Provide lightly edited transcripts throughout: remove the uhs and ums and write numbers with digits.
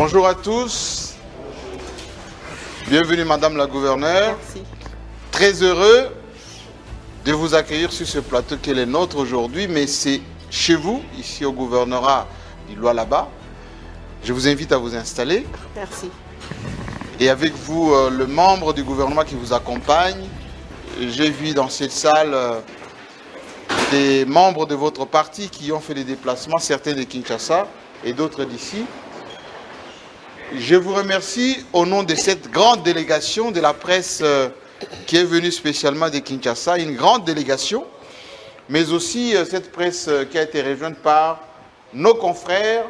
Bonjour à tous. Bienvenue Madame la Gouverneure. Merci. Très heureux de vous accueillir sur ce plateau qui est le nôtre aujourd'hui, mais c'est chez vous, ici au gouvernorat du Lualaba. Je vous invite à vous installer. Merci. Et avec vous, le membre du gouvernement qui vous accompagne. J'ai vu dans cette salle des membres de votre parti qui ont fait des déplacements, certains de Kinshasa et d'autres d'ici. Je vous remercie au nom de cette grande délégation de la presse qui est venue spécialement de Kinshasa, une grande délégation, mais aussi cette presse qui a été rejointe par nos confrères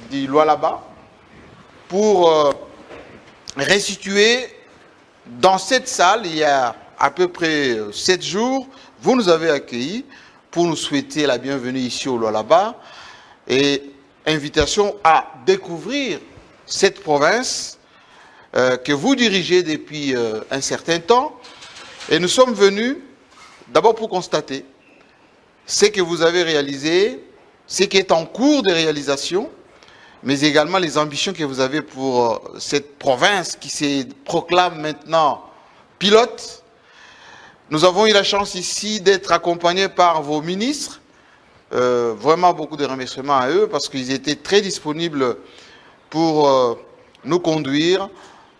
du Lualaba pour restituer dans cette salle, il y a à peu près 7 jours, vous nous avez accueillis pour nous souhaiter la bienvenue ici au Lualaba et invitation à découvrir cette province que vous dirigez depuis un certain temps. Et nous sommes venus d'abord pour constater ce que vous avez réalisé, ce qui est en cours de réalisation, mais également les ambitions que vous avez pour cette province qui se proclame maintenant pilote. Nous avons eu la chance ici d'être accompagnés par vos ministres. Vraiment beaucoup de remerciements à eux parce qu'ils étaient très disponibles pour nous conduire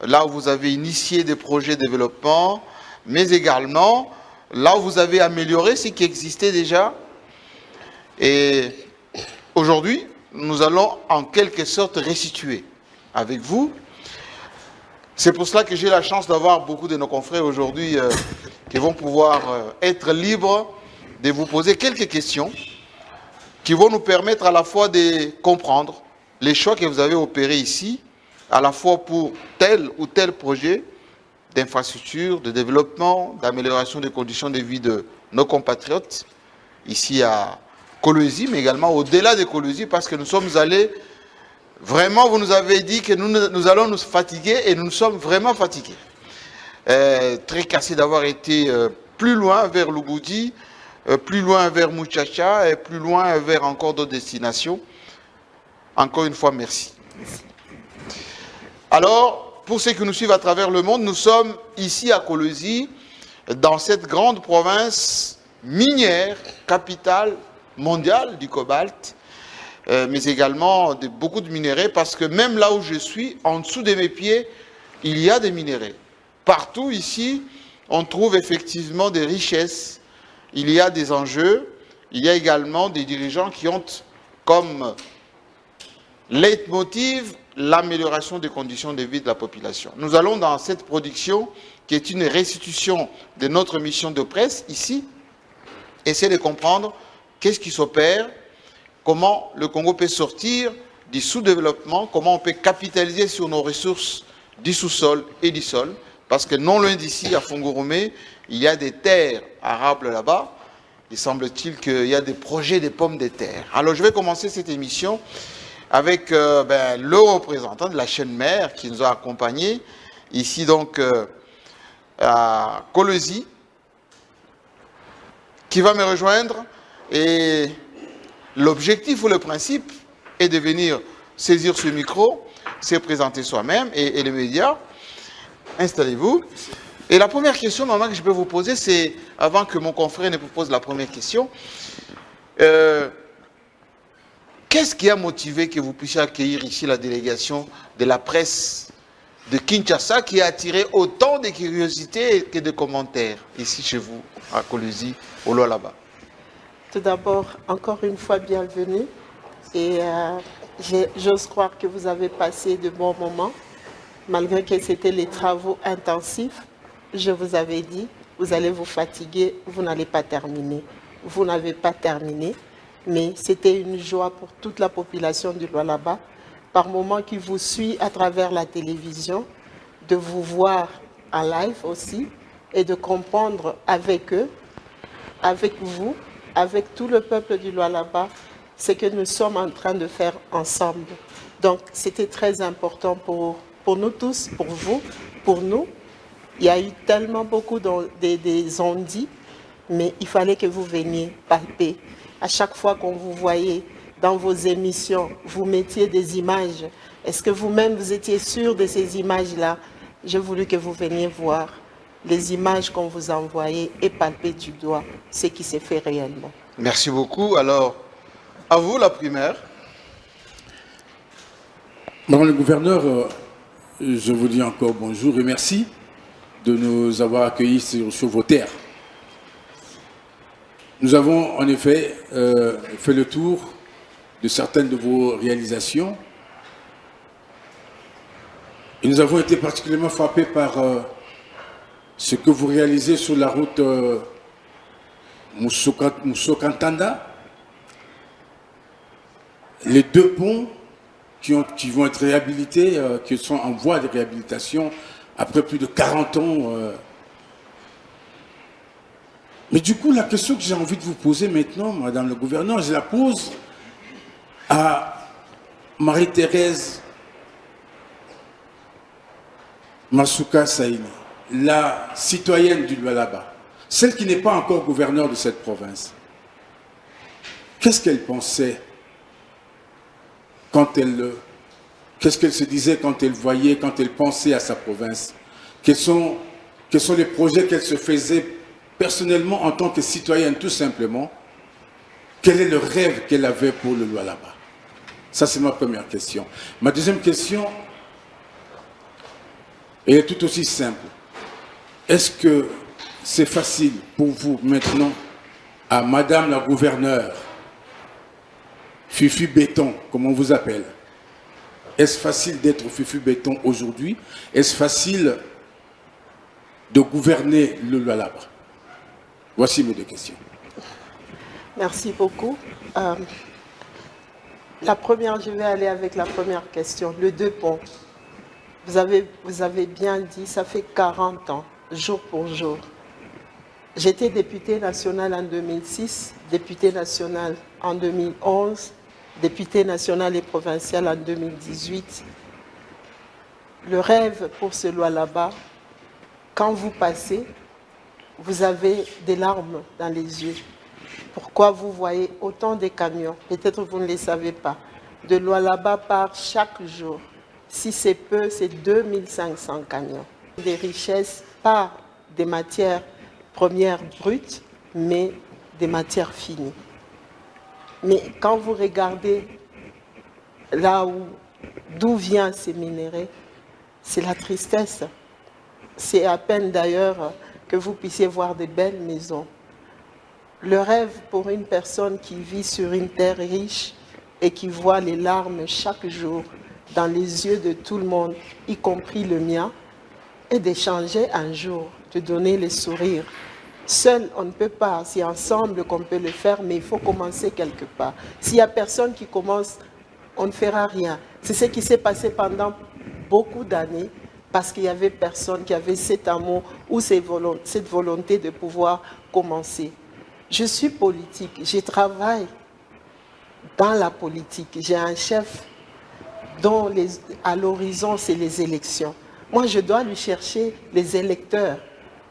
là où vous avez initié des projets de développement, mais également là où vous avez amélioré ce qui existait déjà. Et aujourd'hui, nous allons en quelque sorte restituer avec vous. C'est pour cela que j'ai la chance d'avoir beaucoup de nos confrères aujourd'hui qui vont pouvoir être libres de vous poser quelques questions qui vont nous permettre à la fois de comprendre les choix que vous avez opérés ici, à la fois pour tel ou tel projet d'infrastructure, de développement, d'amélioration des conditions de vie de nos compatriotes, ici à Kolwezi, mais également au-delà de Kolwezi, parce que nous sommes allés, vraiment, vous nous avez dit que nous allons nous fatiguer, et nous sommes vraiment fatigués. Très cassés d'avoir été plus loin vers Lubudi, plus loin vers Muchacha, et plus loin vers encore d'autres destinations. Encore une fois, merci. Alors, pour ceux qui nous suivent à travers le monde, nous sommes ici à Kolwezi, dans cette grande province minière, capitale mondiale du cobalt, mais également de beaucoup de minéraux, parce que même là où je suis, en dessous de mes pieds, il y a des minéraux. Partout ici, on trouve effectivement des richesses, il y a des enjeux, il y a également des dirigeants qui ont comme leitmotiv l'amélioration des conditions de vie de la population. Nous allons dans cette production, qui est une restitution de notre mission de presse, ici, essayer de comprendre qu'est-ce qui s'opère, comment le Congo peut sortir du sous-développement, comment on peut capitaliser sur nos ressources du sous-sol et du sol, parce que non loin d'ici, à Fongoromé, il y a des terres arables là-bas. Il semble-t-il qu'il y a des projets de pommes de terre. Alors je vais commencer cette émission avec le représentant de la chaîne mère qui nous a accompagnés, ici donc à Kolwezi, qui va me rejoindre. Et l'objectif ou le principe est de venir saisir ce micro, se présenter soi-même et les médias. Installez-vous. Et la première question, maman, que je peux vous poser, c'est, avant que mon confrère ne vous pose la première question, qu'est-ce qui a motivé que vous puissiez accueillir ici la délégation de la presse de Kinshasa qui a attiré autant de curiosités que de commentaires ici chez vous, à Kolwezi, au Lualaba? Tout d'abord, encore une fois, bienvenue. Et j'ose croire que vous avez passé de bons moments, malgré que c'était les travaux intensifs. Je vous avais dit, vous allez vous fatiguer, vous n'allez pas terminer. Vous n'avez pas terminé, mais c'était une joie pour toute la population du Lualaba, par moments qui vous suit à travers la télévision, de vous voir en live aussi, et de comprendre avec eux, avec vous, avec tout le peuple du Lualaba, ce que nous sommes en train de faire ensemble. Donc, c'était très important pour nous tous, pour vous, pour nous. Il y a eu tellement beaucoup des on-dit, mais il fallait que vous veniez palper. À chaque fois qu'on vous voyait dans vos émissions, vous mettiez des images Est-ce que vous-même, vous étiez sûr de ces images-là? J'ai voulu que vous veniez voir les images qu'on vous a envoyées et palper du doigt ce qui s'est fait réellement. Merci beaucoup. Alors, à vous la primaire. Madame le gouverneur, je vous dis encore bonjour et merci de nous avoir accueillis sur vos terres. Nous avons en effet fait le tour de certaines de vos réalisations et nous avons été particulièrement frappés par ce que vous réalisez sur la route Moussokantanda, les 2 ponts qui vont être réhabilités, qui sont en voie de réhabilitation après plus de 40 ans. Mais du coup, la question que j'ai envie de vous poser maintenant, Madame le gouverneur, je la pose à Marie-Thérèse Masuka Saini, la citoyenne du Lualaba, celle qui n'est pas encore gouverneure de cette province. Qu'est-ce qu'elle pensait quand qu'est-ce qu'elle se disait quand elle voyait, quand elle pensait à sa province? Quels sont les projets qu'elle se faisait personnellement en tant que citoyenne, tout simplement? Quel est le rêve qu'elle avait pour le Lualaba? Ça, c'est ma première question. Ma deuxième question, elle est tout aussi simple. Est-ce que c'est facile pour vous maintenant, à Madame la gouverneure, Fifi Béton, comme on vous appelle, est-ce facile d'être Fifi Béton aujourd'hui? Est-ce facile de gouverner le Lualaba? Voici mes 2 questions. Merci beaucoup. La première, je vais aller avec la première question, le 2 ponts. Vous avez bien dit, ça fait 40 ans, jour pour jour. J'étais députée nationale en 2006, députée nationale en 2011, députée nationale et provinciale en 2018. Le rêve pour ce Lualaba, quand vous passez, vous avez des larmes dans les yeux. Pourquoi vous voyez autant de camions? Peut-être vous ne les savez pas. De Lualaba part chaque jour. Si c'est peu, c'est 2500 camions. Des richesses, pas des matières premières brutes, mais des matières finies. Mais quand vous regardez là d'où viennent ces minéraux, c'est la tristesse. C'est à peine d'ailleurs que vous puissiez voir de belles maisons. Le rêve pour une personne qui vit sur une terre riche et qui voit les larmes chaque jour dans les yeux de tout le monde, y compris le mien, est d'échanger un jour, de donner le sourire. Seul, on ne peut pas, c'est ensemble qu'on peut le faire, mais il faut commencer quelque part. S'il n'y a personne qui commence, on ne fera rien. C'est ce qui s'est passé pendant beaucoup d'années, parce qu'il n'y avait personne qui avait cet amour ou cette volonté de pouvoir commencer. Je suis politique, je travaille dans la politique. J'ai un chef dont à l'horizon, c'est les élections. Moi, je dois lui chercher les électeurs.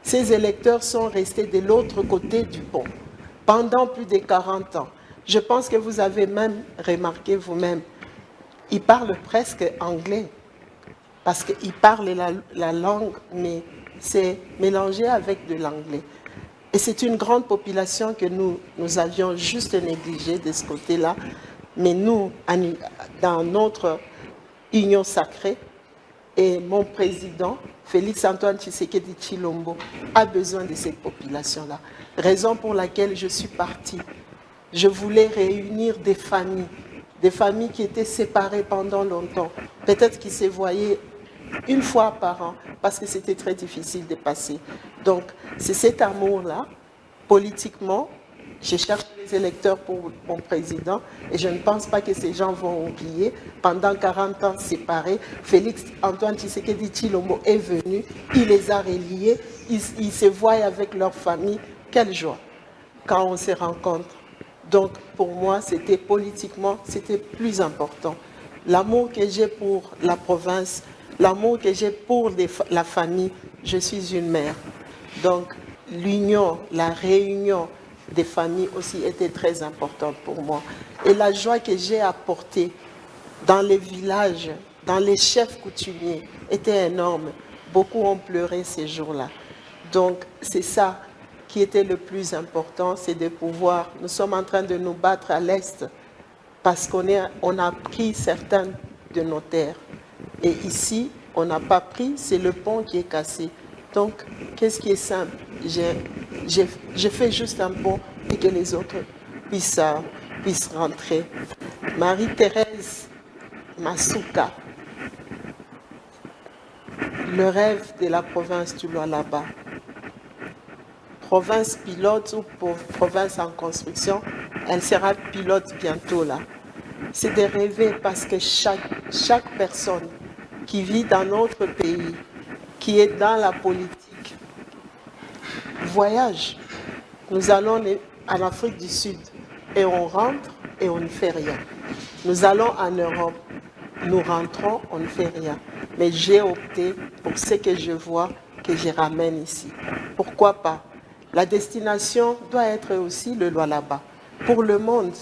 Ces électeurs sont restés de l'autre côté du pont pendant plus de 40 ans. Je pense que vous avez même remarqué vous-même, ils parlent presque anglais. Parce qu'ils parlent la langue, mais c'est mélangé avec de l'anglais. Et c'est une grande population que nous avions juste négligée de ce côté-là. Mais nous, dans notre union sacrée, et mon président, Félix-Antoine Tshisekedi Tshilombo, a besoin de cette population-là. Raison pour laquelle je suis partie. Je voulais réunir des familles qui étaient séparées pendant longtemps, peut-être qui se voyaient une fois par an, parce que c'était très difficile de passer. Donc, c'est cet amour-là, politiquement, je cherche les électeurs pour mon président, et je ne pense pas que ces gens vont oublier. Pendant 40 ans séparés, Félix-Antoine Tshisekedi Tshilombo est venu, il les a reliés, ils se voient avec leur famille. Quelle joie quand on se rencontre. Donc, pour moi, c'était politiquement, c'était plus important. L'amour que j'ai pour la province, l'amour que j'ai pour la famille, je suis une mère. Donc, l'union, la réunion des familles aussi était très importante pour moi. Et la joie que j'ai apportée dans les villages dans les chefs coutumiers était énorme. Beaucoup ont pleuré ces jours-là. Donc, c'est ça qui était le plus important, c'est de pouvoir... Nous sommes en train de nous battre à l'Est parce qu'on a pris certaines de nos terres. Et ici, on n'a pas pris, c'est le pont qui est cassé. Donc, qu'est-ce qui est simple? Je fais juste un pont et que les autres puissent rentrer. Marie-Thérèse Masuka, le rêve de la province du Lualaba. Province pilote ou province en construction, elle sera pilote bientôt là. C'est de rêver parce que chaque personne qui vit dans notre pays, qui est dans la politique, voyage. Nous allons en Afrique du Sud et on rentre et on ne fait rien. Nous allons en Europe, nous rentrons, on ne fait rien. Mais j'ai opté pour ce que je vois, que je ramène ici. Pourquoi pas? La destination doit être aussi le Lualaba. Pour le monde,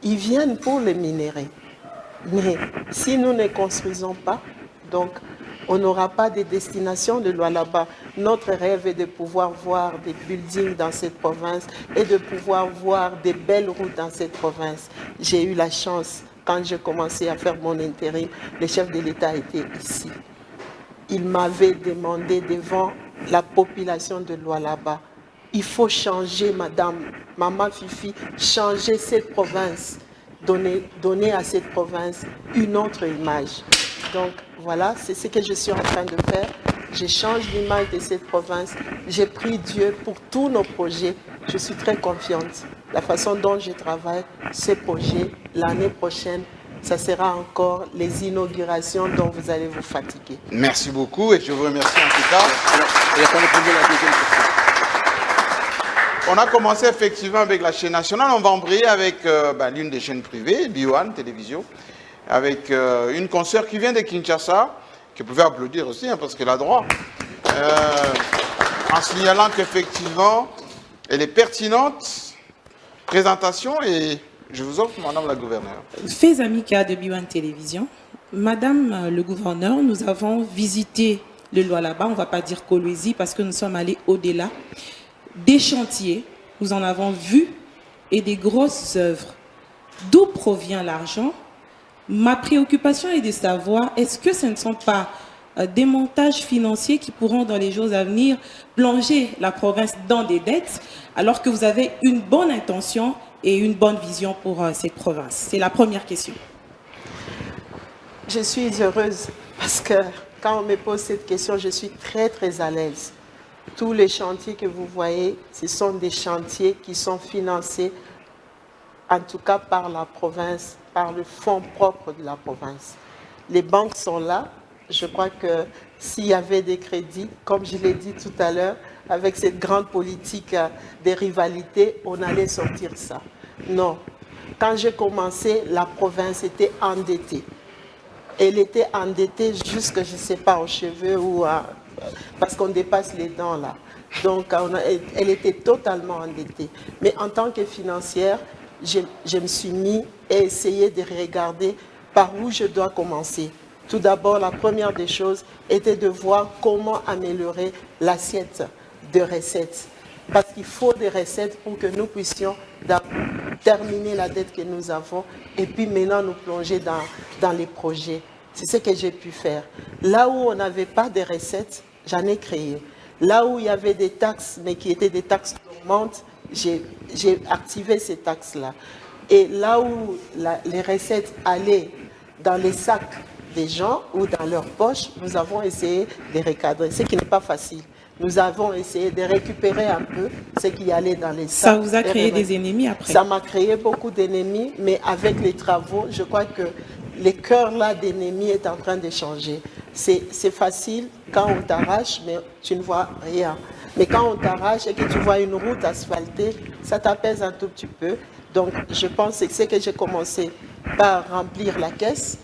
ils viennent pour les minerais. Mais si nous ne construisons pas, donc on n'aura pas de destination de Lualaba. Notre rêve est de pouvoir voir des buildings dans cette province et de pouvoir voir des belles routes dans cette province. J'ai eu la chance, quand j'ai commencé à faire mon intérim, le chef de l'État était ici. Il m'avait demandé devant la population de Lualaba, il faut changer, madame, maman Fifi, changer cette province, donner à cette province une autre image. Donc voilà, c'est ce que je suis en train de faire. Je change l'image de cette province. J'ai pris Dieu pour tous nos projets. Je suis très confiante. La façon dont je travaille, ces projets, l'année prochaine, ça sera encore les inaugurations dont vous allez vous fatiguer. Merci beaucoup et je vous remercie en tout cas. On a commencé effectivement avec la chaîne nationale. On va embrayer avec l'une des chaînes privées, B1 Télévision, avec une consoeur qui vient de Kinshasa, que vous pouvez applaudir aussi, parce qu'elle a droit, en signalant qu'effectivement, elle est pertinente. Présentation et je vous offre, Madame la gouverneure. Faits Amika de B1 Télévision. Madame le gouverneur, nous avons visité le Lualaba, on ne va pas dire Kolwezi, parce que nous sommes allés au-delà. Des chantiers, nous en avons vu, et des grosses œuvres. D'où provient l'argent? Ma préoccupation est de savoir, est-ce que ce ne sont pas des montages financiers qui pourront, dans les jours à venir, plonger la province dans des dettes, alors que vous avez une bonne intention et une bonne vision pour cette province? C'est la première question. Je suis heureuse parce que quand on me pose cette question, je suis très très à l'aise. Tous les chantiers que vous voyez, ce sont des chantiers qui sont financés, en tout cas par la province, par le fonds propre de la province. Les banques sont là. Je crois que s'il y avait des crédits, comme je l'ai dit tout à l'heure, avec cette grande politique des rivalités, on allait sortir ça. Non. Quand j'ai commencé, la province était endettée. Elle était endettée jusque, je ne sais pas, aux cheveux ou parce qu'on dépasse les dents là. Donc, elle était totalement endettée. Mais en tant que financière, je me suis mis à essayer de regarder par où je dois commencer. Tout d'abord, la première des choses était de voir comment améliorer l'assiette de recettes. Parce qu'il faut des recettes pour que nous puissions terminer la dette que nous avons et puis maintenant nous plonger dans les projets. C'est ce que j'ai pu faire. Là où on n'avait pas de recettes, j'en ai créé. Là où il y avait des taxes, mais qui étaient des taxes dormantes, j'ai activé ces taxes-là. Et là où les recettes allaient dans les sacs des gens ou dans leurs poches, nous avons essayé de recadrer, ce qui n'est pas facile. Nous avons essayé de récupérer un peu ce qui allait dans les sacs. Ça vous a créé des ennemis après? Ça m'a créé beaucoup d'ennemis, mais avec les travaux, je crois que les cœurs-là d'ennemis est en train de changer. C'est facile quand on t'arrache, mais tu ne vois rien. Mais quand on t'arrache et que tu vois une route asphaltée, ça t'apaise un tout petit peu. Donc, je pense que c'est que j'ai commencé par remplir la caisse,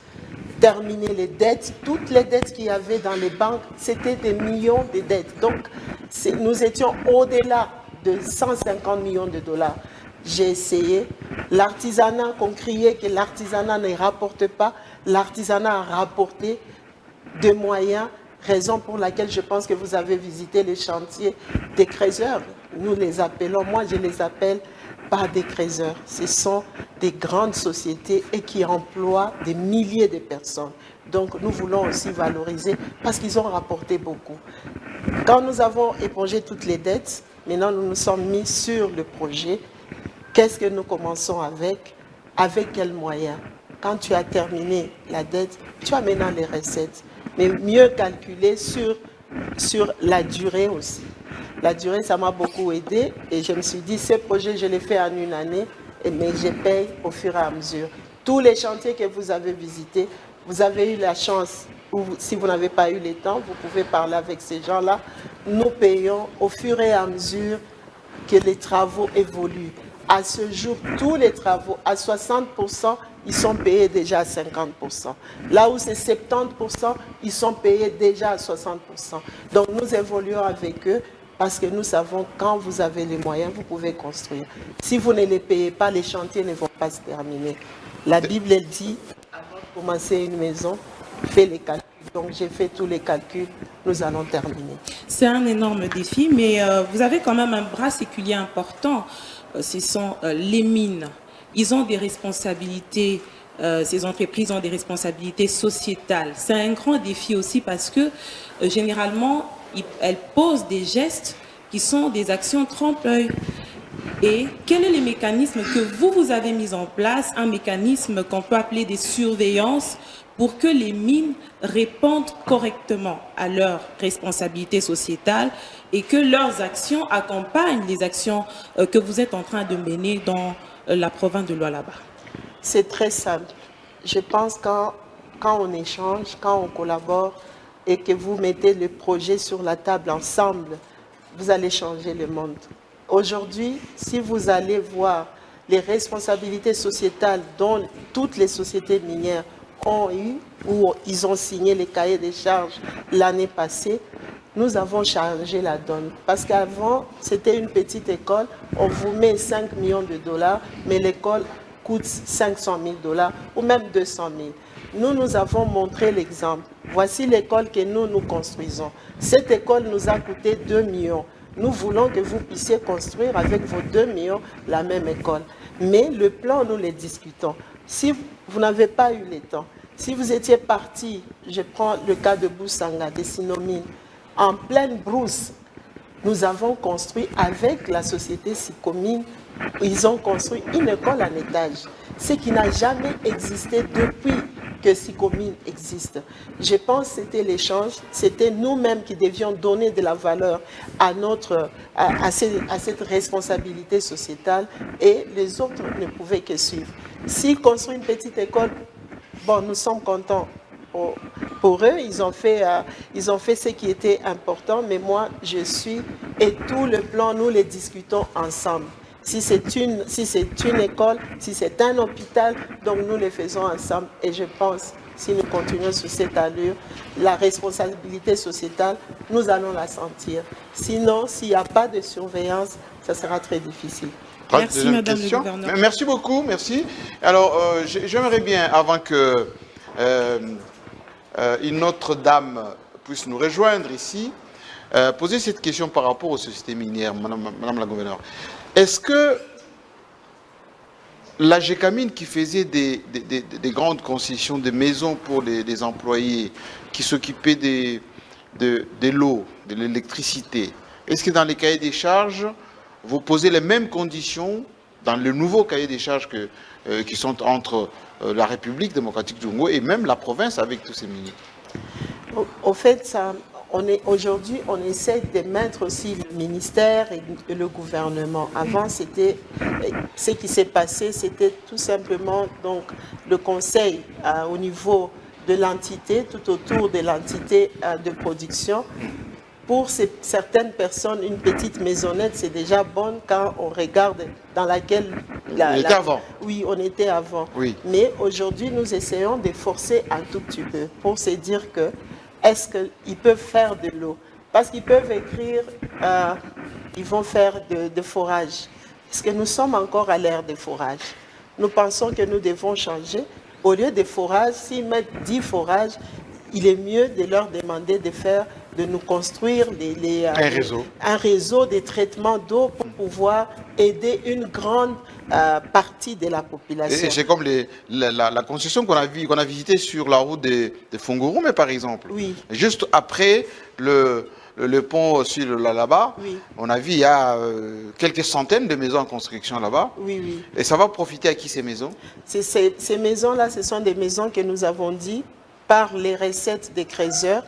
terminer les dettes. Toutes les dettes qu'il y avait dans les banques, c'était des millions de dettes. Donc, nous étions au-delà de 150 millions de dollars. j'ai essayé. L'artisanat, qu'on criait que l'artisanat ne rapporte pas, l'artisanat a rapporté des moyens, raison pour laquelle je pense que vous avez visité les chantiers des creuseurs. Nous les appelons, moi je les appelle pas des creuseurs. Ce sont des grandes sociétés et qui emploient des milliers de personnes. Donc nous voulons aussi valoriser parce qu'ils ont rapporté beaucoup. Quand nous avons épongé toutes les dettes, maintenant nous nous sommes mis sur le projet. Qu'est-ce que nous commençons avec? Avec quels moyens? Quand tu as terminé la dette, tu as maintenant les recettes. Mais mieux calculer sur la durée aussi. La durée, ça m'a beaucoup aidé et je me suis dit, ce projet, je l'ai fait en une année, mais je paye au fur et à mesure. Tous les chantiers que vous avez visités, vous avez eu la chance, ou si vous n'avez pas eu le temps, vous pouvez parler avec ces gens-là. Nous payons au fur et à mesure que les travaux évoluent. À ce jour, tous les travaux, à 60%, ils sont payés déjà à 50%. Là où c'est 70%, ils sont payés déjà à 60%. Donc nous évoluons avec eux parce que nous savons quand vous avez les moyens, vous pouvez construire. Si vous ne les payez pas, les chantiers ne vont pas se terminer. La Bible, elle dit, avant de commencer une maison, fais les calculs. Donc j'ai fait tous les calculs, nous allons terminer. C'est un énorme défi, mais vous avez quand même un bras séculier important. Ce sont les mines. Ils ont des responsabilités, ces entreprises ont des responsabilités sociétales. C'est un grand défi aussi parce que généralement, elles posent des gestes qui sont des actions trompe-l'œil. Et quel est le mécanisme que vous avez mis en place, un mécanisme qu'on peut appeler des surveillances pour que les mines répondent correctement à leurs responsabilités sociétales et que leurs actions accompagnent les actions que vous êtes en train de mener dans la province de Lualaba? C'est très simple. Je pense que quand on échange, quand on collabore et que vous mettez le projet sur la table ensemble, vous allez changer le monde. Aujourd'hui, si vous allez voir les responsabilités sociétales dont toutes les sociétés minières ont eu, ou ils ont signé les cahiers des charges l'année passée, nous avons changé la donne. Parce qu'avant, c'était une petite école, on vous met 5 millions de dollars, mais l'école coûte 500 000 $ ou même 200 000. Nous avons montré l'exemple. Voici l'école que nous construisons. Cette école nous a coûté 2 millions. Nous voulons que vous puissiez construire avec vos 2 millions la même école. Mais le plan, nous le discutons. Si vous n'avez pas eu le temps, si vous étiez parti, je prends le cas de Boussanga, des Sinomines, en pleine brousse, nous avons construit avec la société Sicomine, ils ont construit une école en étage, ce qui n'a jamais existé depuis que Sicomine existe. Je pense que c'était l'échange, c'était nous-mêmes qui devions donner de la valeur à cette responsabilité sociétale et les autres ne pouvaient que suivre. S'ils construisent une petite école, bon, nous sommes contents. Pour eux, ils ont fait ce qui était important, mais moi, je suis, et tout le plan, nous les discutons ensemble. Si c'est une école, si c'est un hôpital, donc nous les faisons ensemble. Et je pense, si nous continuons sur cette allure, la responsabilité sociétale, nous allons la sentir. Sinon, s'il n'y a pas de surveillance, ça sera très difficile. Merci, Madame le Gouverneur. Merci beaucoup, merci. Alors, j'aimerais bien, avant que une autre dame puisse nous rejoindre ici, poser cette question par rapport aux sociétés minières, Madame la Gouverneure. Est-ce que la GECAMINE qui faisait des grandes concessions de maisons pour les employés, qui s'occupaient de l'eau, de l'électricité, est-ce que dans les cahiers des charges, vous posez les mêmes conditions dans le nouveau cahier des charges qui sont entre la République démocratique du Congo et même la province avec tous ces miniers? Au fait, aujourd'hui, on essaie de mettre aussi le ministère et le gouvernement. Avant, c'était ce qui s'est passé, c'était tout simplement donc, le conseil au niveau de l'entité, tout autour de l'entité de production. Pour certaines personnes, une petite maisonnette, c'est déjà bon quand on regarde dans laquelle... On était avant. Oui, on était avant. Oui. Mais aujourd'hui, nous essayons de forcer un tout petit peu pour se dire que est-ce qu'ils peuvent faire de l'eau? Parce qu'ils peuvent écrire, ils vont faire de forage. Parce que nous sommes encore à l'ère des forages. Nous pensons que nous devons changer. Au lieu des forages, s'ils mettent 10 forages, il est mieux de leur demander de nous construire un réseau de traitement d'eau pour pouvoir aider une grande partie de la population. Et c'est comme la concession qu'on a visitée sur la route de Fongoroume, par exemple. Oui. Juste après le pont sur là-bas, oui. On a vu il y a quelques centaines de maisons en construction là-bas. Oui, oui. Et ça va profiter à qui ces maisons? Ces maisons-là, ce sont des maisons que nous avons dit par les recettes des créateurs.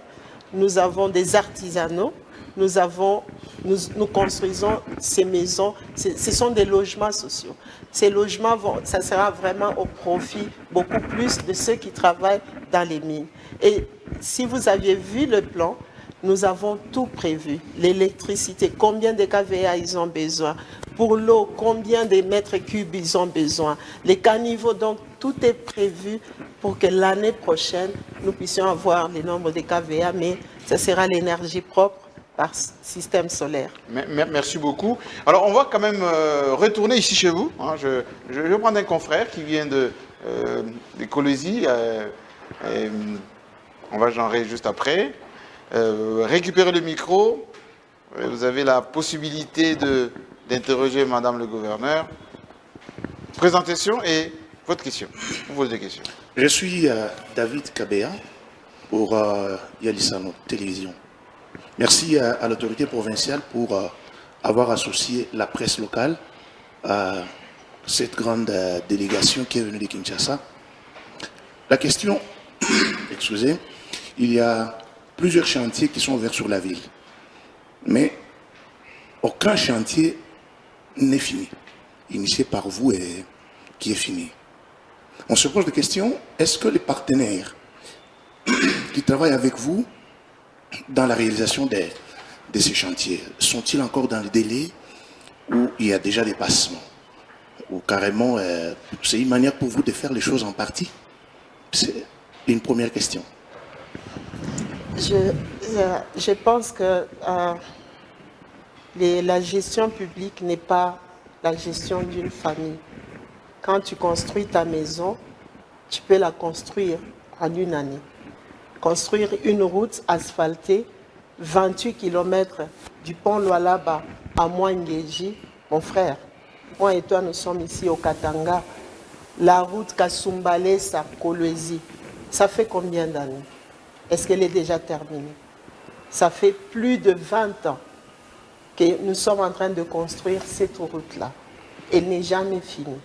Nous avons des artisanaux, nous construisons ces maisons, ce sont des logements sociaux. Ces logements, ça sera vraiment au profit beaucoup plus de ceux qui travaillent dans les mines. Et si vous aviez vu le plan, nous avons tout prévu. L'électricité, combien de kVA ils ont besoin. Pour l'eau, combien de mètres cubes ils ont besoin. Les caniveaux, donc tout est prévu pour que l'année prochaine, nous puissions avoir le nombre de kVA, mais ça sera l'énergie propre par système solaire. Merci beaucoup. Alors, on va quand même retourner ici chez vous. Hein. Je vais prendre un confrère qui vient de Kolwezi. On va genrer juste après. Récupérez le micro. Vous avez la possibilité d'interroger Madame le gouverneur. Présentation et votre question. Vous posez des questions. Je suis David Kabea pour Yalisano Télévision. Merci à l'autorité provinciale pour avoir associé la presse locale à cette grande délégation qui est venue de Kinshasa. La question, excusez, il y a plusieurs chantiers qui sont ouverts sur la ville, mais aucun chantier n'est fini, initié par vous et qui est fini. On se pose la question, est-ce que les partenaires qui travaillent avec vous dans la réalisation de ces chantiers sont-ils encore dans le délai où il y a déjà des passements? Ou carrément, c'est une manière pour vous de faire les choses en partie? C'est une première question. Je pense que la gestion publique n'est pas la gestion d'une famille. Quand tu construis ta maison, tu peux la construire en une année. Construire une route asphaltée, 28 km du pont Lualaba à Mwangeji, mon frère, moi et toi, nous sommes ici au Katanga. La route Kasumbalesa, Kolwezi, ça fait combien d'années? Est-ce qu'elle est déjà terminée? Ça fait plus de 20 ans que nous sommes en train de construire cette route-là. Elle n'est jamais finie.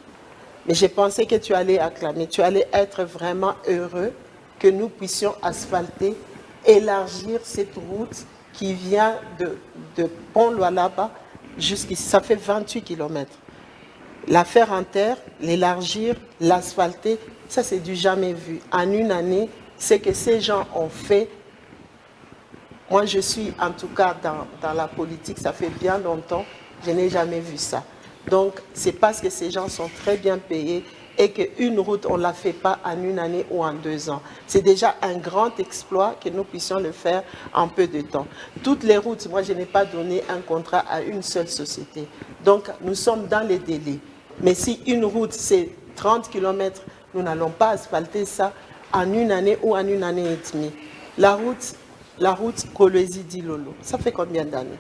Mais j'ai pensé que tu allais acclamer, tu allais être vraiment heureux que nous puissions asphalter, élargir cette route qui vient de Pont-Lualaba jusqu'ici. Ça fait 28 km. La faire en terre, l'élargir, l'asphalter, ça c'est du jamais vu. En une année, ce que ces gens ont fait, moi je suis en tout cas dans la politique, ça fait bien longtemps, je n'ai jamais vu ça. Donc c'est parce que ces gens sont très bien payés et qu'une route, on ne la fait pas en une année ou en 2 ans. C'est déjà un grand exploit que nous puissions le faire en peu de temps. Toutes les routes, moi je n'ai pas donné un contrat à une seule société. Donc nous sommes dans les délais. Mais si une route c'est 30 km, nous n'allons pas asphalter ça en une année ou en une année et demie. La route Kolwezi-Dilolo, ça fait combien d'années?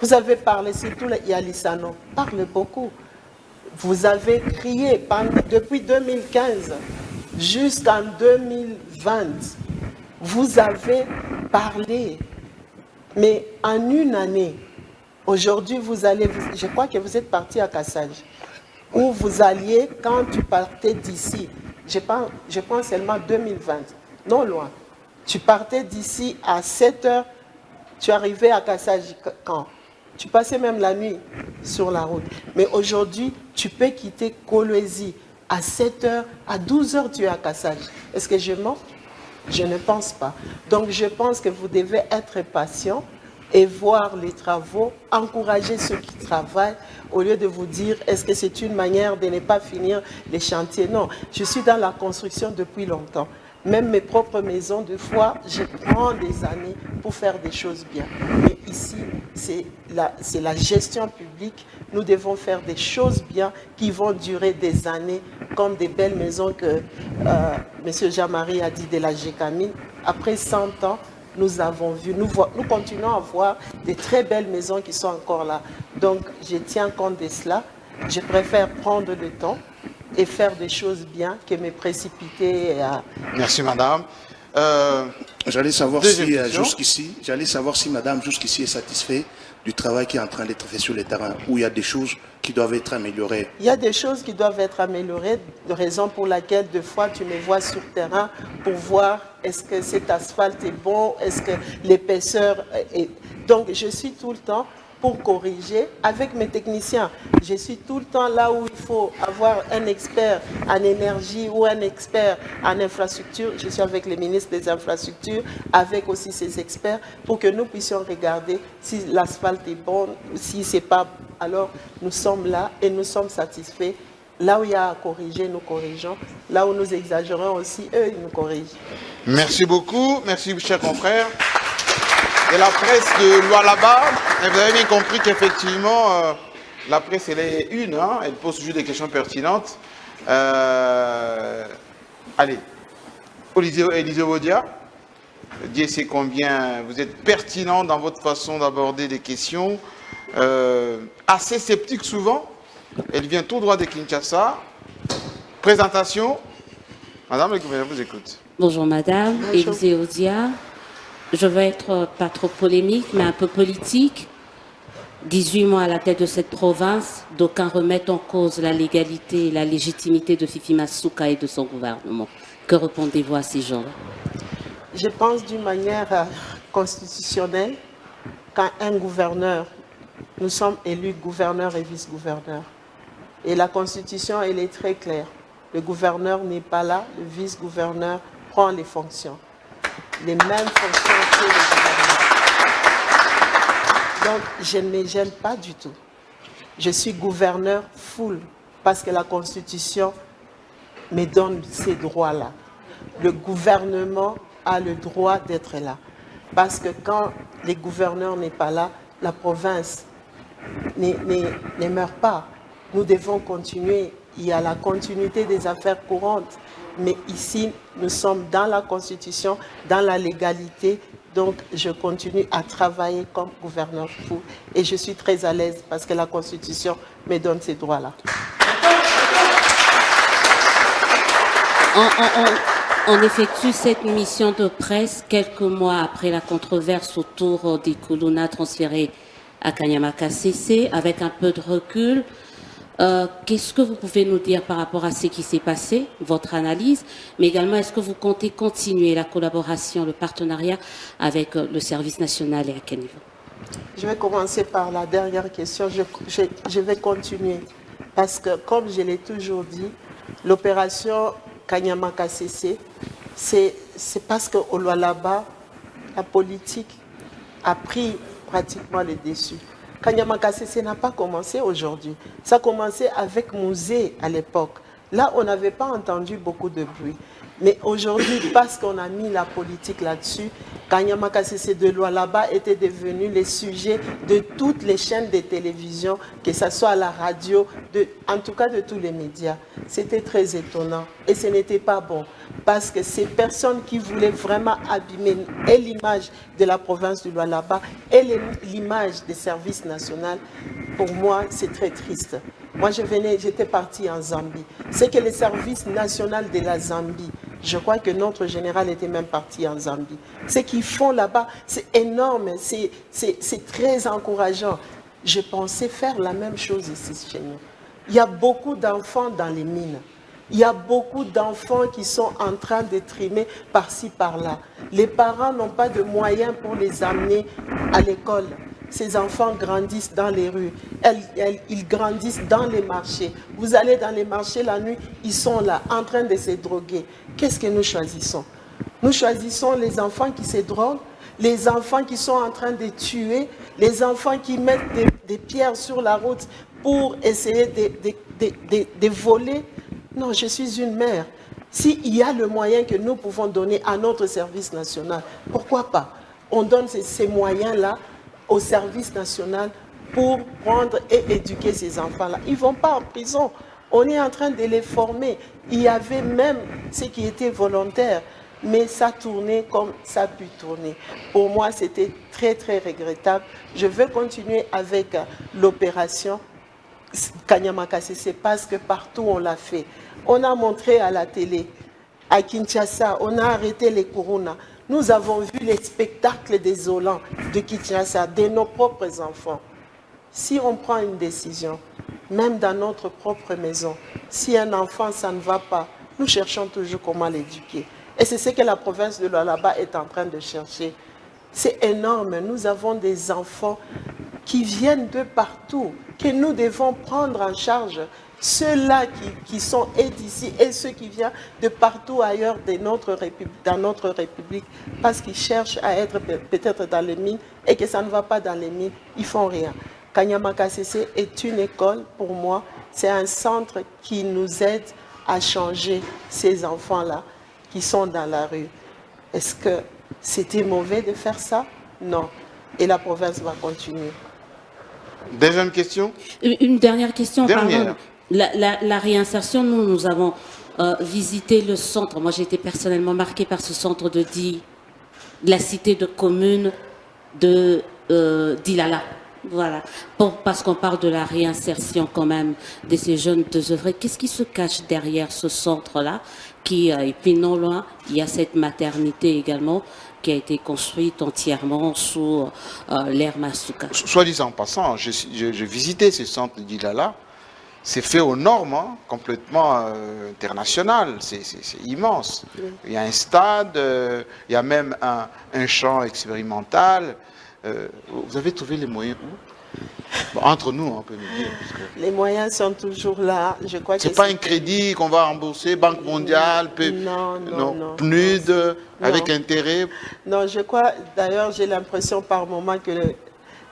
Vous avez parlé, surtout les Yalisano, parle beaucoup. Vous avez crié depuis 2015 jusqu'en 2020. Vous avez parlé. Mais en une année, aujourd'hui, vous allez, je crois que vous êtes parti à Kassaj, où vous alliez quand tu partais d'ici. Je pense seulement 2020, non loin. Tu partais d'ici à 7 h, tu arrivais à Kassaj quand? Tu passais même la nuit sur la route. Mais aujourd'hui, tu peux quitter Kolwezi à 7 h, à 12 h, tu es à Kassaj. Est-ce que je mens? Je ne pense pas. Donc je pense que vous devez être patient et voir les travaux, encourager ceux qui travaillent, au lieu de vous dire, est-ce que c'est une manière de ne pas finir les chantiers? Non, je suis dans la construction depuis longtemps. Même mes propres maisons, des fois, je prends des années pour faire des choses bien. Mais ici, c'est la gestion publique. Nous devons faire des choses bien qui vont durer des années, comme des belles maisons que M. Jean-Marie a dit de la GECAMIN. Après 100 ans, nous avons vu, nous continuons à voir des très belles maisons qui sont encore là. Donc, je tiens compte de cela. Je préfère prendre le temps et faire des choses bien que me précipiter. Merci, madame. J'allais savoir si madame jusqu'ici est satisfaite du travail qui est en train d'être fait sur le terrain, où il y a des choses qui doivent être améliorées. Il y a des choses qui doivent être améliorées, raison pour laquelle, des fois, tu me vois sur le terrain pour voir est-ce que cet asphalte est bon, est-ce que l'épaisseur est... Donc, je suis tout le temps pour corriger avec mes techniciens. Je suis tout le temps là où il faut avoir un expert en énergie ou un expert en infrastructure. Je suis avec les ministres des infrastructures, avec aussi ces experts, pour que nous puissions regarder si l'asphalte est bon, si ce n'est pas... Alors, nous sommes là et nous sommes satisfaits. Là où il y a à corriger, nous corrigeons. Là où nous exagérons aussi, eux, ils nous corrigent. Merci beaucoup. Merci, chers confrères. Et la presse de Lualaba, vous avez bien compris qu'effectivement, la presse, elle est une, hein, elle pose toujours des questions pertinentes. Allez, Élisée Wodia, Dieu sait combien vous êtes pertinent dans votre façon d'aborder des questions, assez sceptique souvent. Elle vient tout droit de Kinshasa. Présentation. Madame le gouverneur vous écoute. Bonjour madame, Bonjour. Élisée Wodia. Je veux être pas trop polémique, mais un peu politique. 18 mois à la tête de cette province, d'aucuns remettent en cause la légalité et la légitimité de Fifi Masuka et de son gouvernement. Que répondez-vous à ces gens-là? Je pense d'une manière constitutionnelle, quand un gouverneur, nous sommes élus gouverneurs et vice-gouverneurs. Et la Constitution, elle est très claire. Le gouverneur n'est pas là, le vice-gouverneur prend les fonctions. Les mêmes fonctions que le gouverneur. Donc, je ne me gêne pas du tout. Je suis gouverneur full, parce que la Constitution me donne ces droits-là. Le gouvernement a le droit d'être là. Parce que quand les gouverneurs n'est pas là, la province ne meurt pas. Nous devons continuer. Il y a la continuité des affaires courantes. Mais ici, nous sommes dans la Constitution, dans la légalité. Donc, je continue à travailler comme gouverneur fou. Et je suis très à l'aise parce que la Constitution me donne ces droits-là. On effectue cette mission de presse quelques mois après la controverse autour des Kuluna transférés à Kanyamaka CC, avec un peu de recul. Qu'est-ce que vous pouvez nous dire par rapport à ce qui s'est passé, votre analyse, mais également est-ce que vous comptez continuer la collaboration, le partenariat avec le service national et à quel niveau? Je vais commencer par la dernière question. Je vais continuer parce que, comme je l'ai toujours dit, l'opération Kanyamaka CC, c'est parce qu'au Lualaba, la politique a pris pratiquement le dessus. Kanyamaka CC n'a pas commencé aujourd'hui. Ça a commencé avec Mouzé à l'époque. Là, on n'avait pas entendu beaucoup de bruit. Mais aujourd'hui, parce qu'on a mis la politique là-dessus, Kanyamaka CC de Lualaba était devenu le sujet de toutes les chaînes de télévision, que ce soit à la radio, en tout cas de tous les médias. C'était très étonnant et ce n'était pas bon. Parce que ces personnes qui voulaient vraiment abîmer et l'image de la province du Lualaba et l'image des services nationaux, pour moi, c'est très triste. Moi, j'étais partie en Zambie. C'est que les services nationaux de la Zambie, je crois que notre général était même parti en Zambie. Ce qu'ils font là-bas, c'est énorme, c'est très encourageant. Je pensais faire la même chose ici chez nous. Il y a beaucoup d'enfants dans les mines. Il y a beaucoup d'enfants qui sont en train de trimer par-ci, par-là. Les parents n'ont pas de moyens pour les amener à l'école. Ces enfants grandissent dans les rues, ils grandissent dans les marchés. Vous allez dans les marchés la nuit, ils sont là, en train de se droguer. Qu'est-ce que nous choisissons? Nous choisissons les enfants qui se droguent, les enfants qui sont en train de tuer, les enfants qui mettent des pierres sur la route pour essayer de voler. Non, je suis une mère. S'il y a le moyen que nous pouvons donner à notre service national, pourquoi pas? On donne ces moyens-là au service national pour prendre et éduquer ces enfants-là. Ils ne vont pas en prison. On est en train de les former. Il y avait même ceux qui étaient volontaires, mais ça tournait comme ça a pu tourner. Pour moi, c'était très, très regrettable. Je veux continuer avec l'opération Kanyama Kasese parce que partout on l'a fait. On a montré à la télé, à Kinshasa, on a arrêté les Corona. Nous avons vu les spectacles désolants de Kinshasa, de nos propres enfants. Si on prend une décision, même dans notre propre maison, si un enfant, ça ne va pas, nous cherchons toujours comment l'éduquer. Et c'est ce que la province de Lualaba est en train de chercher. C'est énorme. Nous avons des enfants qui viennent de partout, que nous devons prendre en charge. Ceux-là qui sont d'ici et ceux qui viennent de partout ailleurs dans notre République, parce qu'ils cherchent à être peut-être dans les mines et que ça ne va pas dans les mines, ils ne font rien. Kanyama Kasese est une école, pour moi, c'est un centre qui nous aide à changer ces enfants-là qui sont dans la rue. Est-ce que c'était mauvais de faire ça? Non. Et la province va continuer. Deuxième question. Une dernière question. Dernière. La réinsertion, nous avons visité le centre. Moi, j'ai été personnellement marquée par ce centre de la cité de commune de d'Ilala. Voilà. Parce qu'on parle de la réinsertion quand même de ces jeunes désœuvrés. Qu'est-ce qui se cache derrière ce centre-là et puis non loin, il y a cette maternité également qui a été construite entièrement sous l'ère Masuka. Soit disant en passant, j'ai visité ce centre d'Ilala. C'est fait aux normes, hein, complètement internationales. C'est immense. Oui. Il y a un stade, il y a même un champ expérimental. Vous avez trouvé les moyens où? Bon, entre nous, on peut nous dire. Que... Les moyens sont toujours là. Je crois que c'est pas un crédit qu'on va rembourser, Banque mondiale, PNUD, avec intérêt. Non, je crois, d'ailleurs, j'ai l'impression par moment que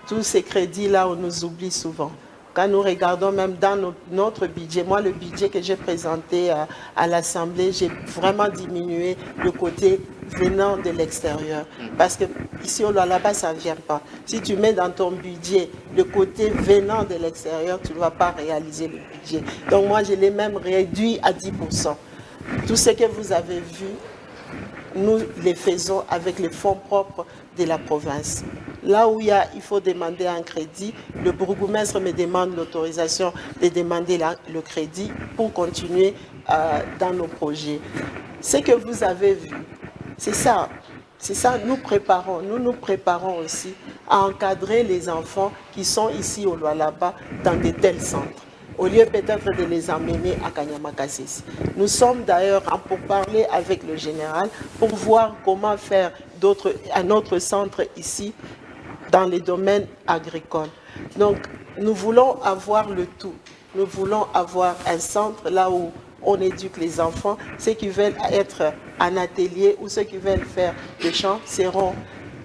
tous ces crédits-là, on nous oublie souvent. Quand nous regardons même dans notre budget, moi, le budget que j'ai présenté à l'Assemblée, j'ai vraiment diminué le côté venant de l'extérieur. Parce que ici, au Lualaba, ça ne vient pas. Si tu mets dans ton budget le côté venant de l'extérieur, tu ne vas pas réaliser le budget. Donc moi, je l'ai même réduit à 10%. Tout ce que vous avez vu, nous les faisons avec les fonds propres de la province. Là où il faut demander un crédit, le bourgmestre me demande l'autorisation de demander le crédit pour continuer dans nos projets. Ce que vous avez vu, c'est ça, nous nous préparons aussi à encadrer les enfants qui sont ici au Lualaba dans de tels centres, au lieu peut-être de les emmener à Kanyama Kasese. Nous sommes d'ailleurs en pourparlers avec le général pour voir comment faire un autre centre ici dans les domaines agricoles. Donc, nous voulons avoir le tout. Nous voulons avoir un centre là où on éduque les enfants. Ceux qui veulent être en atelier ou ceux qui veulent faire des champs seront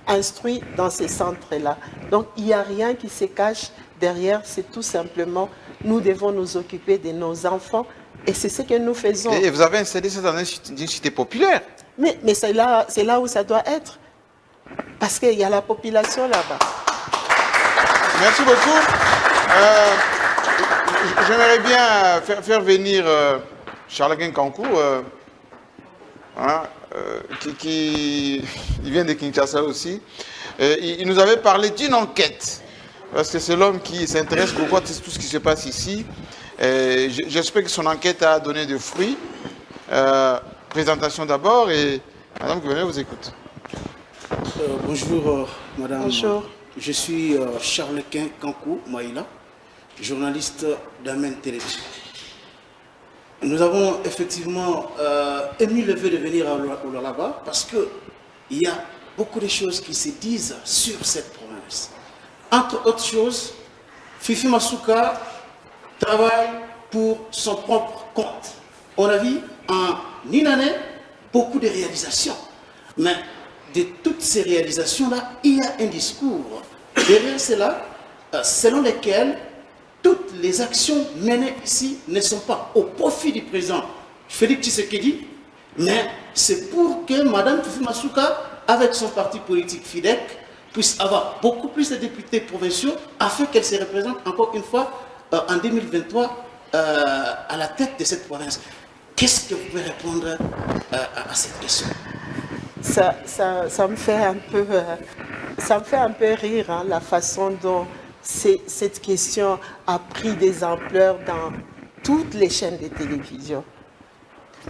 instruits dans ces centres-là. Donc, il n'y a rien qui se cache derrière. C'est tout simplement, nous devons nous occuper de nos enfants et c'est ce que nous faisons. Et vous avez installé cette année une cité populaire. Mais c'est là où ça doit être. Parce qu'il y a la population là-bas. Merci beaucoup. J'aimerais bien faire venir Charles Kankou, qui vient de Kinshasa aussi. Il nous avait parlé d'une enquête. Parce que c'est l'homme qui s'intéresse beaucoup à tout ce qui se passe ici. J'espère que son enquête a donné des fruits. Présentation d'abord et Madame Gouverneur vous écoute. Bonjour Madame. Bonjour. Je suis Charles Kankou Maïla, journaliste d'Amen Télévision. Nous avons effectivement émis le vœu de venir au Lualaba parce qu'il y a beaucoup de choses qui se disent sur cette province. Entre autres choses, Fifi Masuka travaille pour son propre compte. On a vu en une année beaucoup de réalisations. Mais de toutes ces réalisations-là, il y a un discours derrière cela, selon lequel toutes les actions menées ici ne sont pas au profit du président Félix Tshisekedi, mais c'est pour que Mme Fifi Masuka, avec son parti politique FIDEC, puisse avoir beaucoup plus de députés provinciaux afin qu'elle se représente encore une fois en 2023 à la tête de cette province. Qu'est-ce que vous pouvez répondre à cette question? Ça me fait un peu rire, hein, la façon dont cette question a pris des ampleurs dans toutes les chaînes de télévision.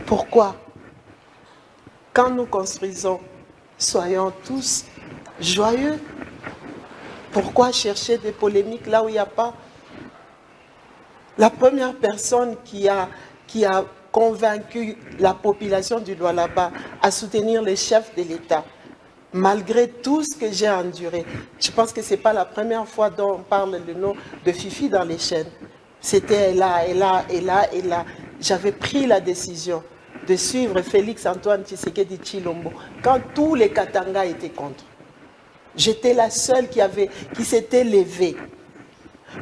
Pourquoi? Quand nous construisons, soyons tous joyeux. Pourquoi chercher des polémiques là où il n'y a pas? La première personne qui a convaincu la population du Lualaba à soutenir les chefs de l'État, malgré tout ce que j'ai enduré. Je pense que ce n'est pas la première fois dont on parle le nom de Fifi dans les chaînes. C'était là. J'avais pris la décision de suivre Félix-Antoine Tshisekedi Tshilombo quand tous les Katanga étaient contre. J'étais la seule qui s'était levée.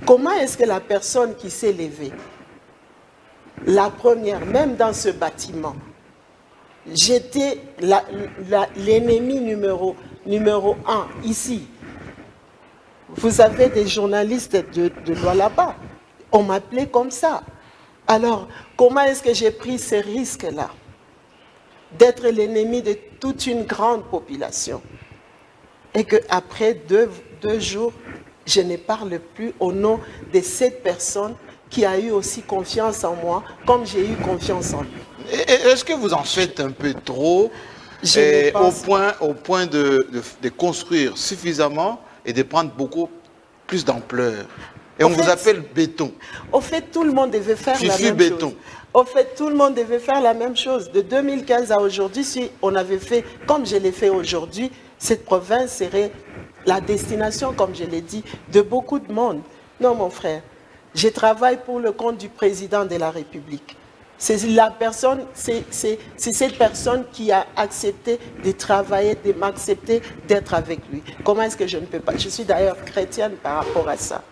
Comment est-ce que la personne qui s'est levée, la première, même dans ce bâtiment, j'étais l'ennemi numéro 1 ici. Vous avez des journalistes de Lualaba. On m'appelait comme ça. Alors, comment est-ce que j'ai pris ce risque-là d'être l'ennemi de toute une grande population? Et qu'après deux jours, je ne parle plus au nom de cette personne qui a eu aussi confiance en moi, comme j'ai eu confiance en lui. Est-ce que vous en faites un peu trop au point de construire suffisamment et de prendre beaucoup plus d'ampleur? Et on vous appelle béton. Au fait, tout le monde devait faire la même béton. chose. Au fait, tout le monde devait faire la même chose. De 2015 à aujourd'hui, si on avait fait comme je l'ai fait aujourd'hui, cette province serait la destination, comme je l'ai dit, de beaucoup de monde. Non, mon frère, je travaille pour le compte du président de la République. C'est cette personne qui a accepté de travailler, de m'accepter d'être avec lui. Comment est-ce que je ne peux pas? Je suis d'ailleurs chrétienne par rapport à ça.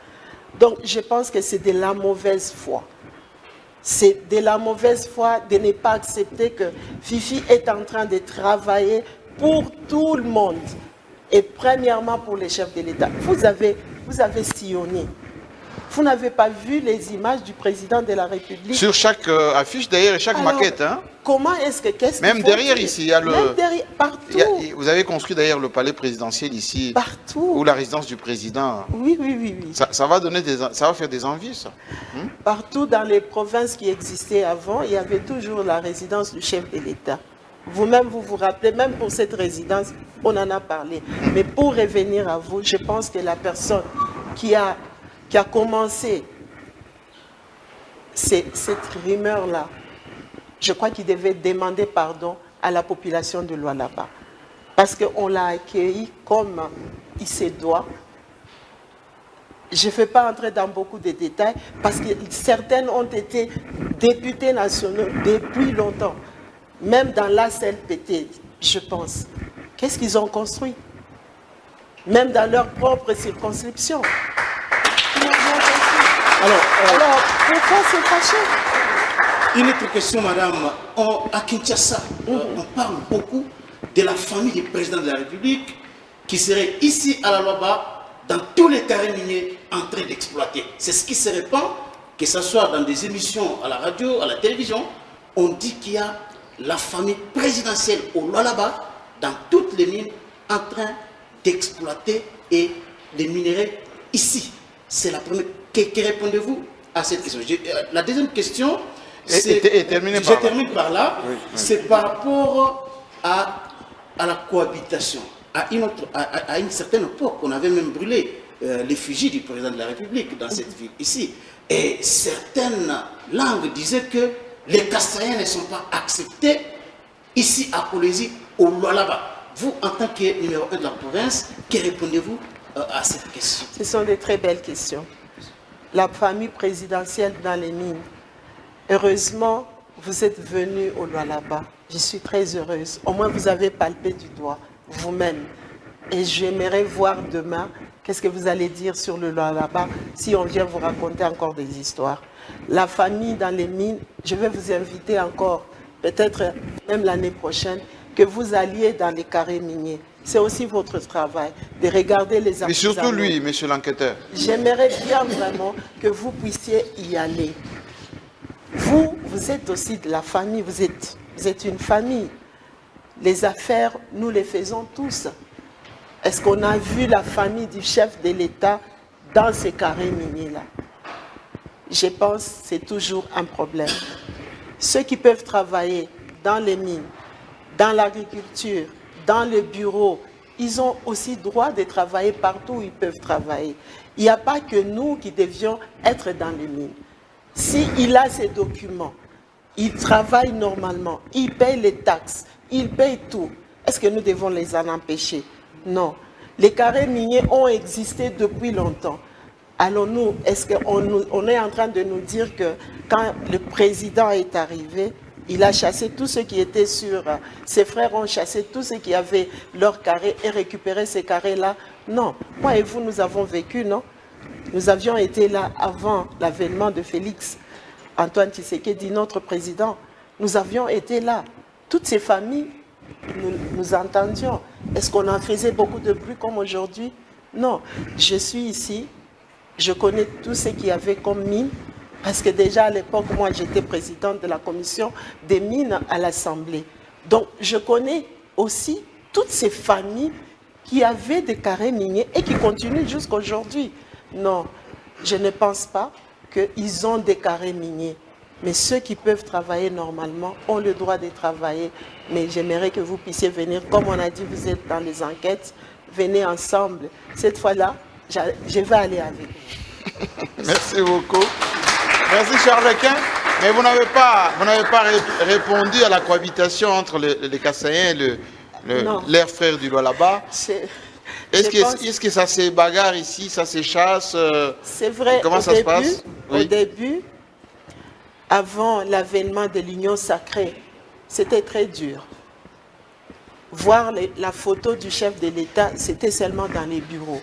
Donc, je pense que c'est de la mauvaise foi. C'est de la mauvaise foi de ne pas accepter que Fifi est en train de travailler pour tout le monde. Et premièrement pour les chefs de l'État. Vous avez sillonné. Vous n'avez pas vu les images du président de la République? Sur chaque affiche d'ailleurs et chaque maquette. Hein? Comment est-ce que... Même derrière ici, il y a le... Même derrière, partout. Vous avez construit d'ailleurs le palais présidentiel ici. Partout. Ou la résidence du président. Oui. Ça va faire des envies, ça. Partout dans les provinces qui existaient avant, il y avait toujours la résidence du chef de l'État. Vous-même, vous vous rappelez, même pour cette résidence, on en a parlé. Mais pour revenir à vous, je pense que la personne qui a commencé cette rumeur-là, je crois qu'il devait demander pardon à la population de Lualaba. Parce qu'on l'a accueilli comme il se doit. Je ne vais pas entrer dans beaucoup de détails, parce que certaines ont été députés nationaux depuis longtemps. Même dans l'ACLPT, je pense. Qu'est-ce qu'ils ont construit? Même dans leur propre circonscription. Alors, pourquoi se fâcher? Une autre question, madame. À Kinshasa, on parle beaucoup de la famille du président de la République qui serait ici à la Lualaba, dans tous les carrés miniers, en train d'exploiter. C'est ce qui se répand, que ce soit dans des émissions à la radio, à la télévision. On dit qu'il y a la famille présidentielle au Lualaba, dans toutes les mines, en train d'exploiter et les minéraux ici. C'est la première. Que répondez-vous à cette question? La deuxième question, c'est... Je termine par là. C'est par rapport à la cohabitation. À une certaine époque, on avait même brûlé l'effigie du président de la République dans cette ville ici. Et certaines langues disaient que les Casaïens ne sont pas acceptés ici à Kolwezi, au Lualaba. Vous, en tant que numéro 1 de la province, que répondez-vous à cette question? Ce sont des très belles questions. La famille présidentielle dans les mines. Heureusement, vous êtes venus au Lualaba. Je suis très heureuse. Au moins, vous avez palpé du doigt, vous-même. Et j'aimerais voir demain, qu'est-ce que vous allez dire sur le Lualaba si on vient vous raconter encore des histoires. La famille dans les mines, je vais vous inviter encore, peut-être même l'année prochaine, que vous alliez dans les carrés miniers. C'est aussi votre travail de regarder les artisans. Mais surtout lui, monsieur l'enquêteur. J'aimerais bien vraiment que vous puissiez y aller. Vous êtes aussi de la famille, vous êtes une famille. Les affaires, nous les faisons tous. Est-ce qu'on a vu la famille du chef de l'État dans ces carrés miniers-là? Je pense que c'est toujours un problème. Ceux qui peuvent travailler dans les mines, dans l'agriculture, dans le bureau, ils ont aussi droit de travailler partout où ils peuvent travailler. Il n'y a pas que nous qui devions être dans les mines. S'il a ses documents, il travaille normalement, il paye les taxes, il paye tout. Est-ce que nous devons les en empêcher? Non. Les carrés miniers ont existé depuis longtemps. Alors nous, est-ce qu'on est en train de nous dire que quand le président est arrivé, il a chassé tous ceux qui étaient sur... Ses frères ont chassé tous ceux qui avaient leurs carrés et récupéré ces carrés-là? Non. Moi et vous, nous avons vécu, non? Nous avions été là avant l'avènement de Félix Antoine Tshisekedi, notre président. Nous avions été là. Toutes ces familles, nous entendions. Est-ce qu'on en faisait beaucoup de bruit comme aujourd'hui? Non. Je suis ici, je connais tout ce qu'il y avait comme mine, parce que déjà à l'époque, moi j'étais présidente de la commission des mines à l'Assemblée. Donc je connais aussi toutes ces familles qui avaient des carrés miniers et qui continuent jusqu'à aujourd'hui. Non, je ne pense pas qu'ils ont des carrés miniers. Mais ceux qui peuvent travailler normalement ont le droit de travailler. Mais j'aimerais que vous puissiez venir, comme on a dit, vous êtes dans les enquêtes, venez ensemble. Cette fois-là, je vais aller avec vous. Merci beaucoup. Merci Charles-Quint. Mais vous n'avez pas répondu à la cohabitation entre les Kassaïens et leurs frères du Lualaba. Est-ce que ça se bagarre ici, ça se chasse? C'est vrai. Comment ça se passe? Au début, avant l'avènement de l'Union sacrée, c'était très dur. Voir la photo du chef de l'État, c'était seulement dans les bureaux.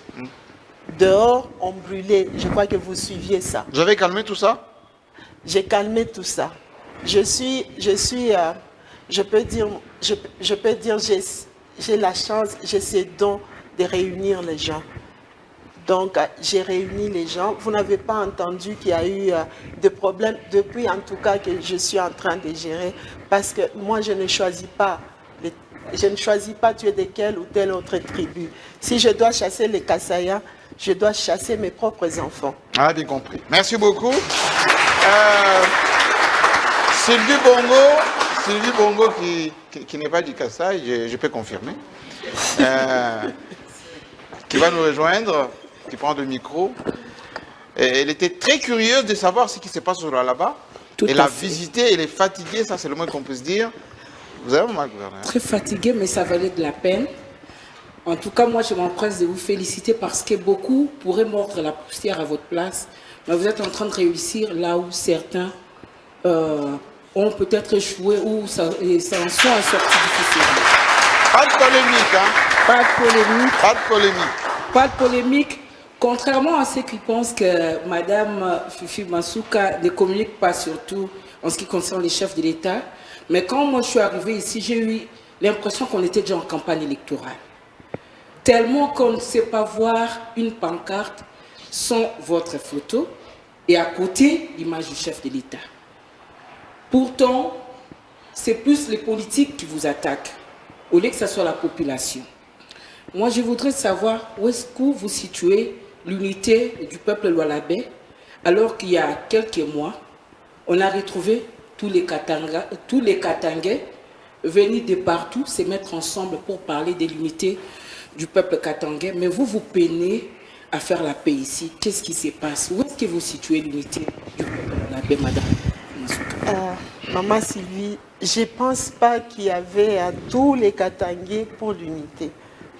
Dehors, on brûlait. Je crois que vous suiviez ça. Vous avez calmé tout ça? J'ai calmé tout ça. Je peux dire, j'ai la chance, j'ai ce don de réunir les gens. Donc, j'ai réuni les gens. Vous n'avez pas entendu qu'il y a eu des problèmes depuis, en tout cas, que je suis en train de gérer. Parce que moi, je ne choisis pas tuer de quelle ou telle autre tribu. Si je dois chasser les Kassaïens, je dois chasser mes propres enfants. Ah, bien compris. Merci beaucoup. Sylvie Bongo qui n'est pas du Kasaï, je peux confirmer, qui va nous rejoindre, qui prend le micro. Et elle était très curieuse de savoir ce qui se passe là-bas. Elle a visité, elle est fatiguée, ça c'est le moins qu'on peut se dire. Vous avez mon gouverneur? Très fatiguée, mais ça valait de la peine. En tout cas, moi, je m'empresse de vous féliciter parce que beaucoup pourraient mordre la poussière à votre place. Mais vous êtes en train de réussir là où certains ont peut-être échoué ou ça en sont sortis difficilement. Pas de polémique, hein? Pas de polémique. Pas de polémique. Pas de polémique. Contrairement à ceux qui pensent que Mme Fifi Masuka ne communique pas surtout en ce qui concerne les chefs de l'État. Mais quand moi je suis arrivée ici, j'ai eu l'impression qu'on était déjà en campagne électorale. Tellement qu'on ne sait pas voir une pancarte sans votre photo et à côté l'image du chef de l'État. Pourtant, c'est plus les politiques qui vous attaquent, au lieu que ce soit la population. Moi, je voudrais savoir où est-ce que vous situez l'unité du peuple lualabais, alors qu'il y a quelques mois, on a retrouvé tous les Katangais venus de partout se mettre ensemble pour parler de l'unité du peuple katangais. Mais vous peinez à faire la paix ici. Qu'est-ce qui se passe? Où est-ce que vous situez l'unité du peuple lualabais, madame Masuka? Maman Sylvie, je ne pense pas qu'il y avait tous les Katangais pour l'unité.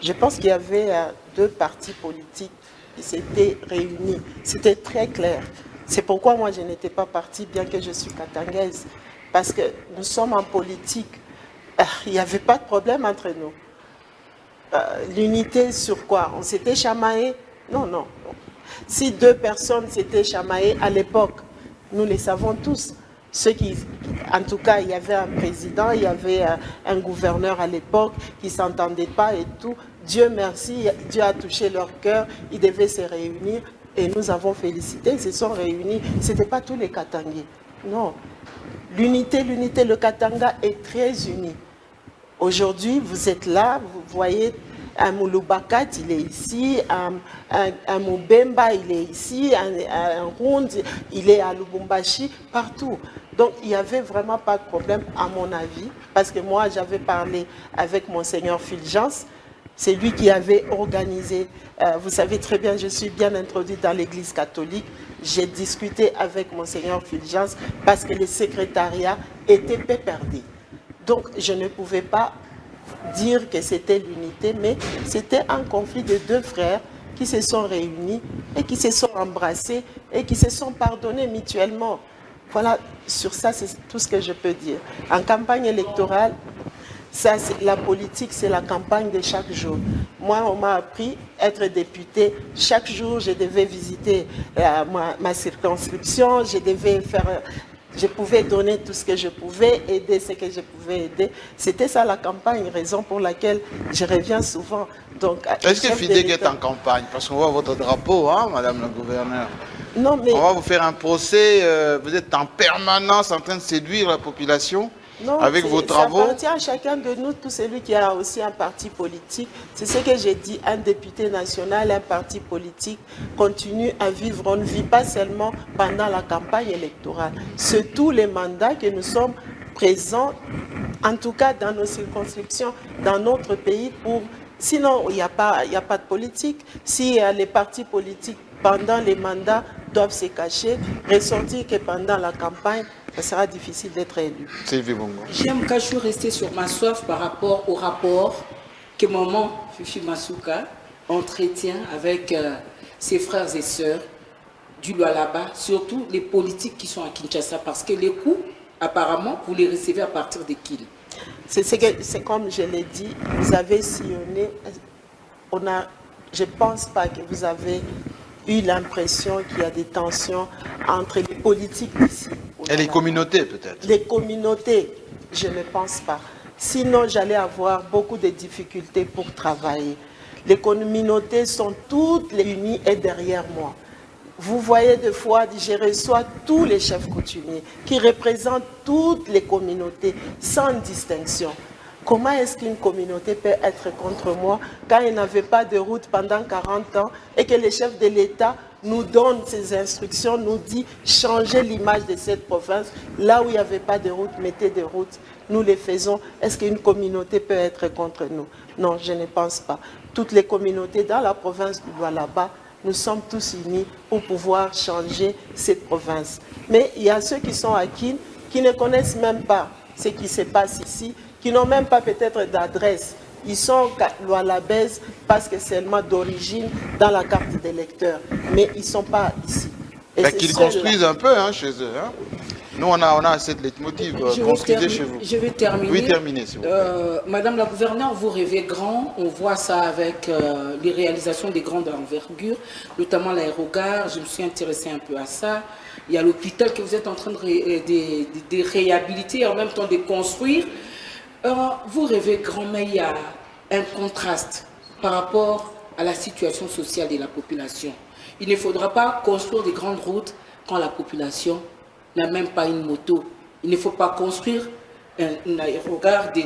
Je pense qu'il y avait deux partis politiques qui s'étaient réunis. C'était très clair. C'est pourquoi moi je n'étais pas partie, bien que je suis katangaise. Parce que nous sommes en politique. Il n'y avait pas de problème entre nous. L'unité sur quoi? On s'était chamaillé? Non, non, non. Si deux personnes s'étaient chamaillées à l'époque, nous les savons tous. Ceux qui, en tout cas, il y avait un président, il y avait un gouverneur à l'époque qui ne s'entendait pas et tout. Dieu merci, Dieu a touché leur cœur, ils devaient se réunir et nous avons félicité, ils se sont réunis. Ce n'était pas tous les Katangais, non. L'unité, le Katanga est très uni. Aujourd'hui, vous êtes là, vous voyez, un Mouloubakat, il est ici, un Moubemba, il est ici, un Round, il est à Lubumbashi, partout. Donc, il n'y avait vraiment pas de problème, à mon avis, parce que moi, j'avais parlé avec Monseigneur Fulgence, c'est lui qui avait organisé, vous savez très bien, je suis bien introduite dans l'Église catholique, j'ai discuté avec Monseigneur Fulgence parce que le secrétariat était péperdé. Donc, je ne pouvais pas dire que c'était l'unité, mais c'était un conflit de deux frères qui se sont réunis et qui se sont embrassés et qui se sont pardonnés mutuellement. Voilà, sur ça, c'est tout ce que je peux dire. En campagne électorale, ça, la politique, c'est la campagne de chaque jour. Moi, on m'a appris à être député. Chaque jour, je devais visiter ma circonscription, je pouvais donner tout ce que je pouvais, aider ce que je pouvais aider. C'était ça la campagne, raison pour laquelle je reviens souvent. Est-ce que Fideg est en campagne? Parce qu'on voit votre drapeau, hein, Madame la gouverneure. Non, mais... On va vous faire un procès, vous êtes en permanence en train de séduire la population. Non, avec vos travaux. Ça appartient à chacun de nous, tout celui qui a aussi un parti politique. C'est ce que j'ai dit, un député national, un parti politique continue à vivre. On ne vit pas seulement pendant la campagne électorale. C'est tous les mandats que nous sommes présents, en tout cas dans nos circonscriptions, dans notre pays. Sinon, il n'y a pas de politique. Si les partis politiques, pendant les mandats, doivent se cacher, ressentir que pendant la campagne, ça sera difficile d'être élu. J'aime toujours rester sur ma soif par rapport au rapport que maman Fifi Masuka entretient avec ses frères et sœurs du Lualaba, surtout les politiques qui sont à Kinshasa, parce que les coups, apparemment, vous les recevez à partir de qui? C'est comme je l'ai dit, vous avez sillonné, je ne pense pas que vous avez eu l'impression qu'il y a des tensions entre les politiques ici. Et les communautés peut-être? Les communautés, je ne pense pas. Sinon, j'allais avoir beaucoup de difficultés pour travailler. Les communautés sont toutes unies et derrière moi. Vous voyez des fois, je reçois tous les chefs coutumiers qui représentent toutes les communautés sans distinction. Comment est-ce qu'une communauté peut être contre moi quand il n'avait pas de route pendant 40 ans et que le chef de l'État nous donne ses instructions, nous dit changer l'image de cette province, là où il n'y avait pas de route, mettez des routes, nous les faisons. Est-ce qu'une communauté peut être contre nous? Non, je ne pense pas. Toutes les communautés dans la province du Lualaba, nous sommes tous unis pour pouvoir changer cette province. Mais il y a ceux qui sont à Kin, qui ne connaissent même pas ce qui se passe ici, qui n'ont même pas peut-être d'adresse. Ils sont Lualabaises parce que c'est seulement d'origine dans la carte d'électeur. Mais ils ne sont pas ici. Qu'ils construisent un peu chez eux. Hein. Nous, on a cette leitmotiv, construisez chez vous. Je vais terminer. Oui, terminez, s'il vous plaît. Madame la gouverneure, vous rêvez grand. On voit ça avec les réalisations des grandes envergures, notamment l'aérogare. Je me suis intéressée un peu à ça. Il y a l'hôpital que vous êtes en train de réhabiliter et en même temps de construire. Vous rêvez grand, mais il y a un contraste par rapport à la situation sociale de la population. Il ne faudra pas construire des grandes routes quand la population n'a même pas une moto. Il ne faut pas construire un aérogare de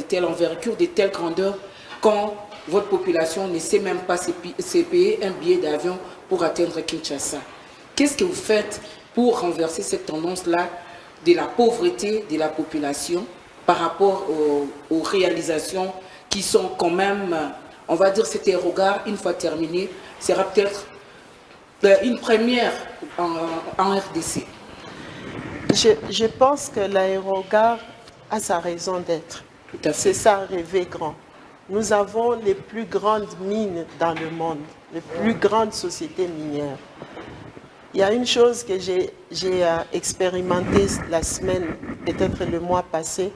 telle envergure, de telle grandeur, quand votre population ne sait même pas se payer un billet d'avion pour atteindre Kinshasa. Qu'est-ce que vous faites pour renverser cette tendance-là de la pauvreté de la population par rapport aux réalisations qui sont quand même, on va dire, cet aérogare, une fois terminé, sera peut-être une première en RDC. Je pense que l'aérogare a sa raison d'être. C'est ça, rêver grand. Nous avons les plus grandes mines dans le monde, les plus grandes sociétés minières. Il y a une chose que j'ai expérimentée la semaine, peut-être le mois passé.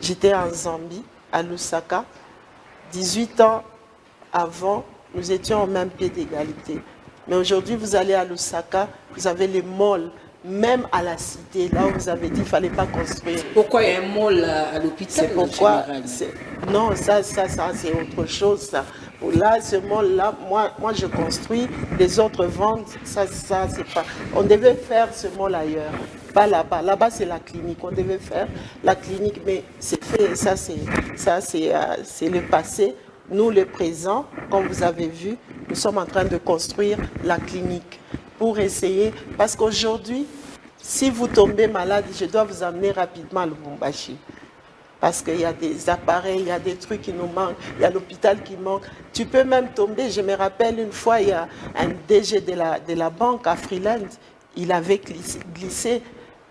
J'étais en Zambie, à Lusaka. 18 ans avant, nous étions au même pied d'égalité. Mais aujourd'hui, vous allez à Lusaka, vous avez les malls même à la cité, là où vous avez dit qu'il ne fallait pas construire. Pourquoi il y a un mall à l'hôpital? C'est pourquoi... Non, ça c'est autre chose, ça. Là, ce mall-là, moi je construis, les autres vendent, ça c'est pas... On devait faire ce mall ailleurs, pas là-bas. Là-bas, c'est la clinique. On devait faire la clinique, mais c'est fait, ça c'est le passé. Nous, le présent, comme vous avez vu, nous sommes en train de construire la clinique pour essayer, parce qu'aujourd'hui, si vous tombez malade, je dois vous amener rapidement à Lubumbashi. Parce qu'il y a des appareils, il y a des trucs qui nous manquent, il y a l'hôpital qui manque. Tu peux même tomber, je me rappelle une fois, il y a un DG de la banque à Freeland, il avait glissé,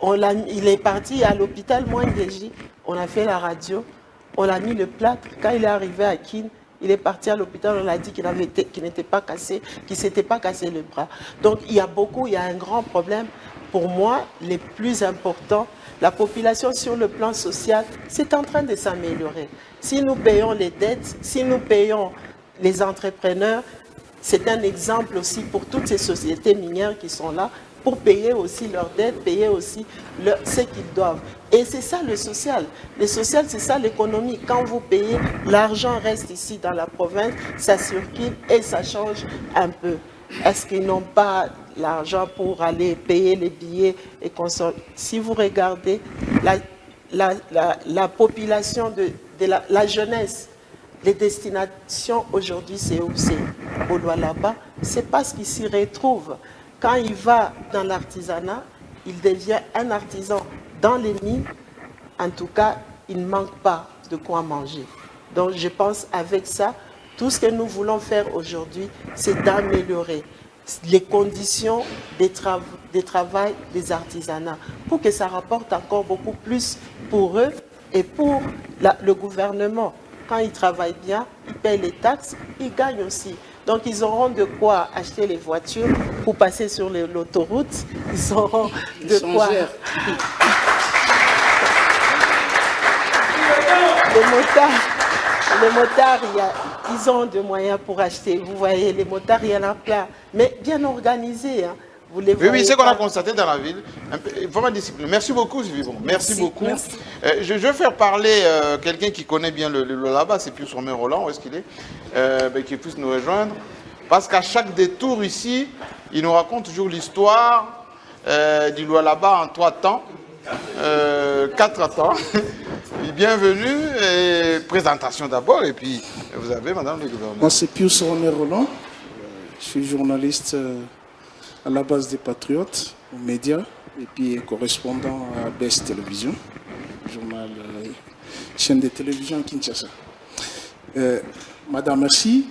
il est parti à l'hôpital, moi, on a fait la radio, on a mis le plâtre. Quand il est arrivé à Kin, il est parti à l'hôpital, on a dit qu'il n'était pas cassé, qu'il ne s'était pas cassé le bras. Donc il y a un grand problème. Pour moi, les plus importants, la population sur le plan social, c'est en train de s'améliorer. Si nous payons les dettes, si nous payons les entrepreneurs, c'est un exemple aussi pour toutes ces sociétés minières qui sont là, pour payer aussi leurs dettes, payer aussi ce qu'ils doivent. Et c'est ça le social. Le social, c'est ça l'économie. Quand vous payez, l'argent reste ici dans la province, ça circule et ça change un peu. Est-ce qu'ils n'ont pas l'argent pour aller payer les billets et consommer? Si vous regardez la population de la jeunesse, les destinations aujourd'hui, c'est où? C'est au Lualaba. C'est parce qu'il s'y retrouve. Quand il va dans l'artisanat, il devient un artisan dans les mines. En tout cas, il ne manque pas de quoi manger. Donc je pense avec ça, tout ce que nous voulons faire aujourd'hui, c'est d'améliorer les conditions des travail des artisanats pour que ça rapporte encore beaucoup plus pour eux et pour le gouvernement. Quand ils travaillent bien, ils payent les taxes, ils gagnent aussi. Donc ils auront de quoi acheter les voitures pour passer sur l'autoroute. Ils auront de quoi... Les motards, ils ont des moyens pour acheter. Vous voyez, les motards, il y en a plein. Mais bien organisés. Hein. Vous les voyez oui, c'est qu'on a constaté dans la ville. Vraiment discipline. Merci beaucoup, Sylvie. Merci beaucoup. Merci. Je vais faire parler quelqu'un qui connaît bien le là-bas, c'est plus Romain Roland, où est-ce qu'il est, qui puisse nous rejoindre. Parce qu'à chaque détour ici, il nous raconte toujours l'histoire du Lualaba en 3 temps, 4 temps. Bienvenue, et présentation d'abord, et puis vous avez Madame le gouverneur. Moi c'est Pius Romain Roland, je suis journaliste à la base des Patriotes, aux médias, et puis correspondant à BES Télévision, journal, chaîne de télévision à Kinshasa. Madame, merci.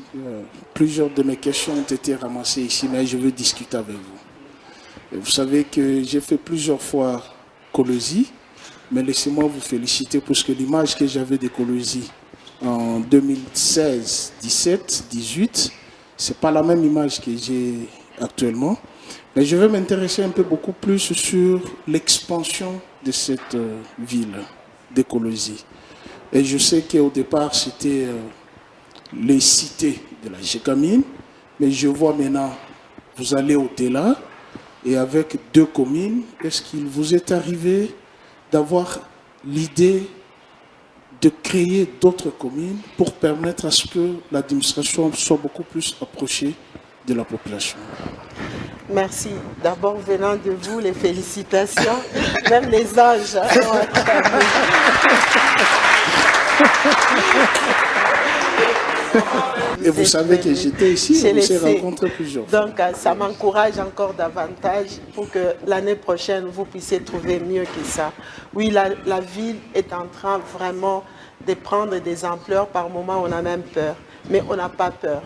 Plusieurs de mes questions ont été ramassées ici, mais je veux discuter avec vous. Et vous savez que j'ai fait plusieurs fois Kolwezi, mais laissez-moi vous féliciter parce que l'image que j'avais de Kolwezi en 2016, 17, 18, ce n'est pas la même image que j'ai actuellement. Mais je vais m'intéresser un peu beaucoup plus sur l'expansion de cette ville de Kolwezi. Et je sais qu'au départ, c'était les cités de la Gécamine, mais je vois maintenant, vous allez au-delà, et avec 2 communes, est-ce qu'il vous est arrivé d'avoir l'idée de créer d'autres communes pour permettre à ce que l'administration soit beaucoup plus approchée de la population? Merci. D'abord, venant de vous, les félicitations. Même les anges. Et vous savez que j'étais ici, on s'est rencontrés plusieurs fois. Donc, ça m'encourage encore davantage pour que l'année prochaine, vous puissiez trouver mieux que ça. Oui, la ville est en train vraiment de prendre des ampleurs. Par moments, on a même peur. Mais on n'a pas peur.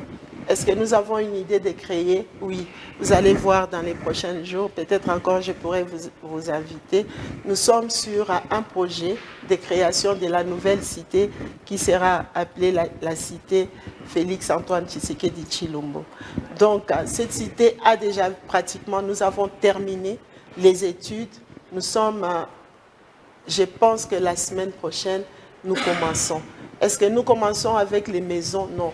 Est-ce que nous avons une idée de créer? Oui, vous allez voir dans les prochains jours, peut-être encore je pourrais vous inviter. Nous sommes sur un projet de création de la nouvelle cité qui sera appelée la cité Félix-Antoine Tshisekedi Tshilombo. Donc cette cité a déjà pratiquement, nous avons terminé les études. Nous sommes, je pense que la semaine prochaine, nous commençons. Est-ce que nous commençons avec les maisons? Non.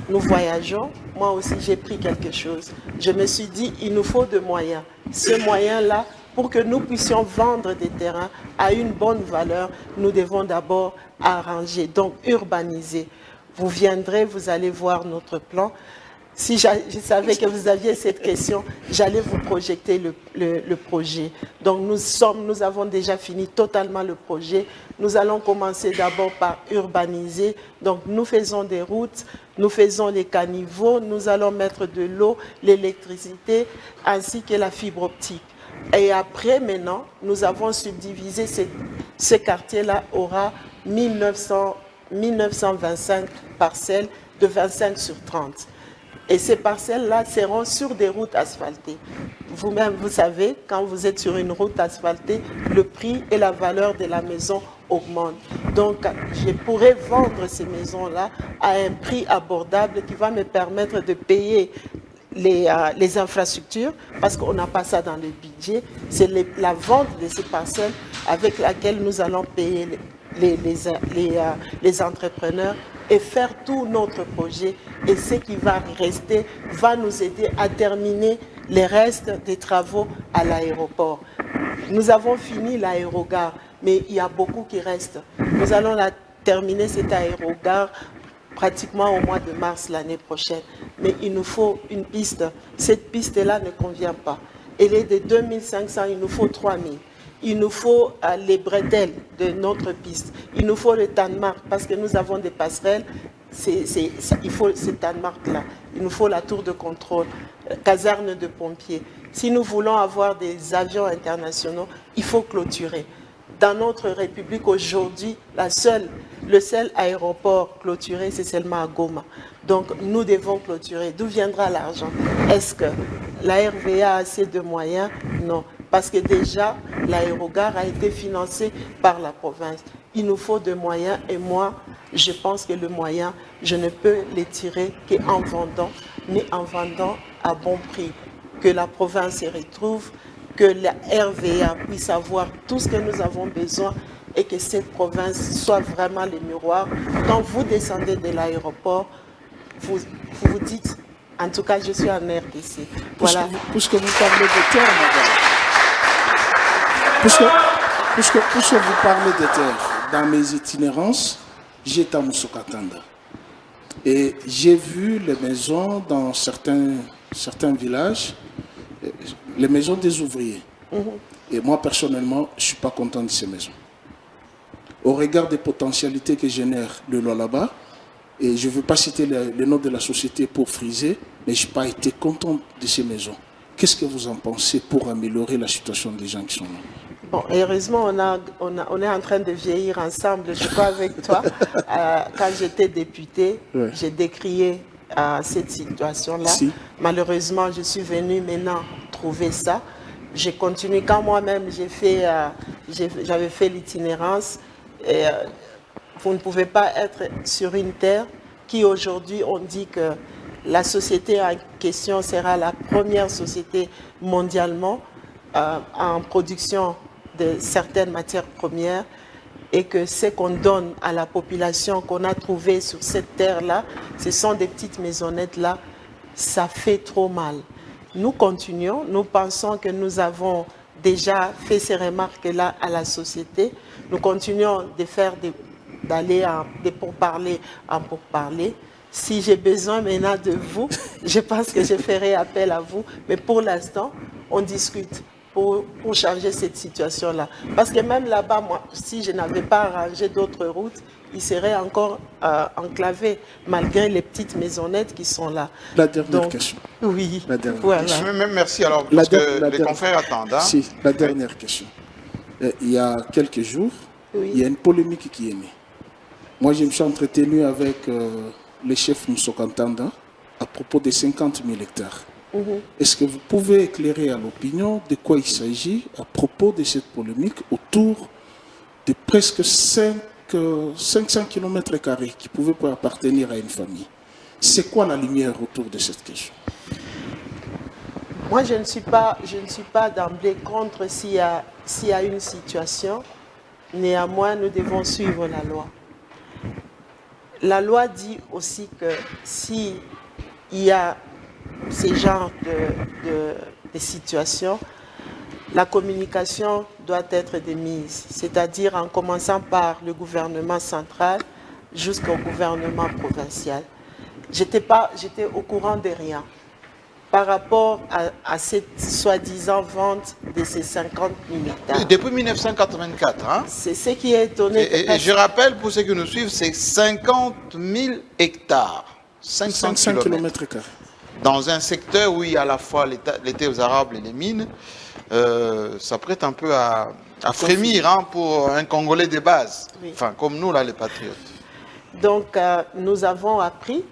Nous voyageons, moi aussi j'ai pris quelque chose. Je me suis dit, il nous faut des moyens. Ce moyen-là, pour que nous puissions vendre des terrains à une bonne valeur, nous devons d'abord arranger, donc urbaniser. Vous viendrez, vous allez voir notre plan. Si je savais que vous aviez cette question, j'allais vous projeter le projet. Donc nous avons déjà fini totalement le projet. Nous allons commencer d'abord par urbaniser. Donc nous faisons des routes, nous faisons les caniveaux, nous allons mettre de l'eau, l'électricité, ainsi que la fibre optique. Et après, maintenant, nous avons subdivisé ce quartier-là aura 1925 parcelles de 25 sur 30. Et ces parcelles-là seront sur des routes asphaltées. Vous-même, vous savez, quand vous êtes sur une route asphaltée, le prix et la valeur de la maison augmentent. Donc, je pourrais vendre ces maisons-là à un prix abordable qui va me permettre de payer les infrastructures, parce qu'on n'a pas ça dans le budget. C'est la vente de ces parcelles avec laquelle nous allons payer les entrepreneurs et faire tout notre projet. Et ce qui va rester va nous aider à terminer les restes des travaux à l'aéroport. Nous avons fini l'aérogare, mais il y a beaucoup qui reste. Nous allons terminer cette aérogare pratiquement au mois de mars l'année prochaine. Mais il nous faut une piste. Cette piste-là ne convient pas. Elle est de 2500, il nous faut 3000. Il nous faut les bretelles de notre piste. Il nous faut le Tanmark parce que nous avons des passerelles. Il faut ce Tanmark-là. Il nous faut la tour de contrôle, caserne de pompiers. Si nous voulons avoir des avions internationaux, il faut clôturer. Dans notre République aujourd'hui, le seul aéroport clôturé, c'est seulement à Goma. Donc nous devons clôturer. D'où viendra l'argent? Est-ce que la RVA a assez de moyens? Non. Parce que déjà, l'aérogare a été financé par la province. Il nous faut des moyens et moi, je pense que le moyen, je ne peux les tirer qu'en vendant, mais en vendant à bon prix. Que la province se retrouve, que la RVA puisse avoir tout ce que nous avons besoin et que cette province soit vraiment le miroir. Quand vous descendez de l'aéroport, vous vous dites, en tout cas, je suis en RDC. Voilà. Puisque vous parlez de terre, madame. Puisque vous parlez de terre, dans mes itinérances, j'étais à Moussokatanda. Et j'ai vu les maisons dans certains villages, les maisons des ouvriers. Et moi, personnellement, je ne suis pas content de ces maisons. Au regard des potentialités que génère le Lualaba, et je ne veux pas citer le nom de la société pour friser, mais je n'ai pas été content de ces maisons. Qu'est-ce que vous en pensez pour améliorer la situation des gens qui sont là? Bon, heureusement, on est en train de vieillir ensemble, je crois, avec toi. Quand j'étais députée, ouais, j'ai décrié cette situation-là. Si. Malheureusement, je suis venue maintenant trouver ça. J'ai continué, quand moi-même j'avais fait l'itinérance, vous ne pouvez pas être sur une terre qui aujourd'hui, on dit que la société en question sera la première société mondialement en production de certaines matières premières et que ce qu'on donne à la population qu'on a trouvé sur cette terre-là, ce sont des petites maisonnettes-là, ça fait trop mal. Nous continuons, nous pensons que nous avons déjà fait ces remarques-là à la société. Nous continuons d'aller de pourparler en pourparler. Si j'ai besoin maintenant de vous, je pense que je ferai appel à vous. Mais pour l'instant, on discute pour changer cette situation-là. Parce que même là-bas, moi, si je n'avais pas arrangé d'autres routes, ils seraient encore enclavés, malgré les petites maisonnettes qui sont là. La dernière question. Oui, la dernière voilà. question. Merci, alors, parce que les confrères attendent. Hein? Si, la dernière question. Il y a quelques jours, oui, il y a une polémique qui est née. Moi, je me suis entretenu avec le chef Moussokatanda à propos des 50 000 hectares. Est-ce que vous pouvez éclairer à l'opinion de quoi il s'agit à propos de cette polémique autour de presque 500 km² qui pouvaient appartenir à une famille? C'est quoi la lumière autour de cette question? Moi, je ne suis pas d'emblée contre s'il y a une situation. Néanmoins, nous devons suivre la loi. La loi dit aussi que s'il y a ces genres de situations, la communication doit être de mise, c'est-à-dire en commençant par le gouvernement central jusqu'au gouvernement provincial. J'étais au courant de rien par rapport à cette soi-disant vente de ces 50 000 hectares. Depuis 1984, hein? C'est ce qui est étonné. Et je rappelle, pour ceux qui nous suivent, c'est 50 000 hectares, 500 km. Dans un secteur où il y a à la fois les terres arables et les mines, ça prête un peu à frémir, hein, pour un Congolais de base, oui. Enfin comme nous là les patriotes. Donc nous avons appris,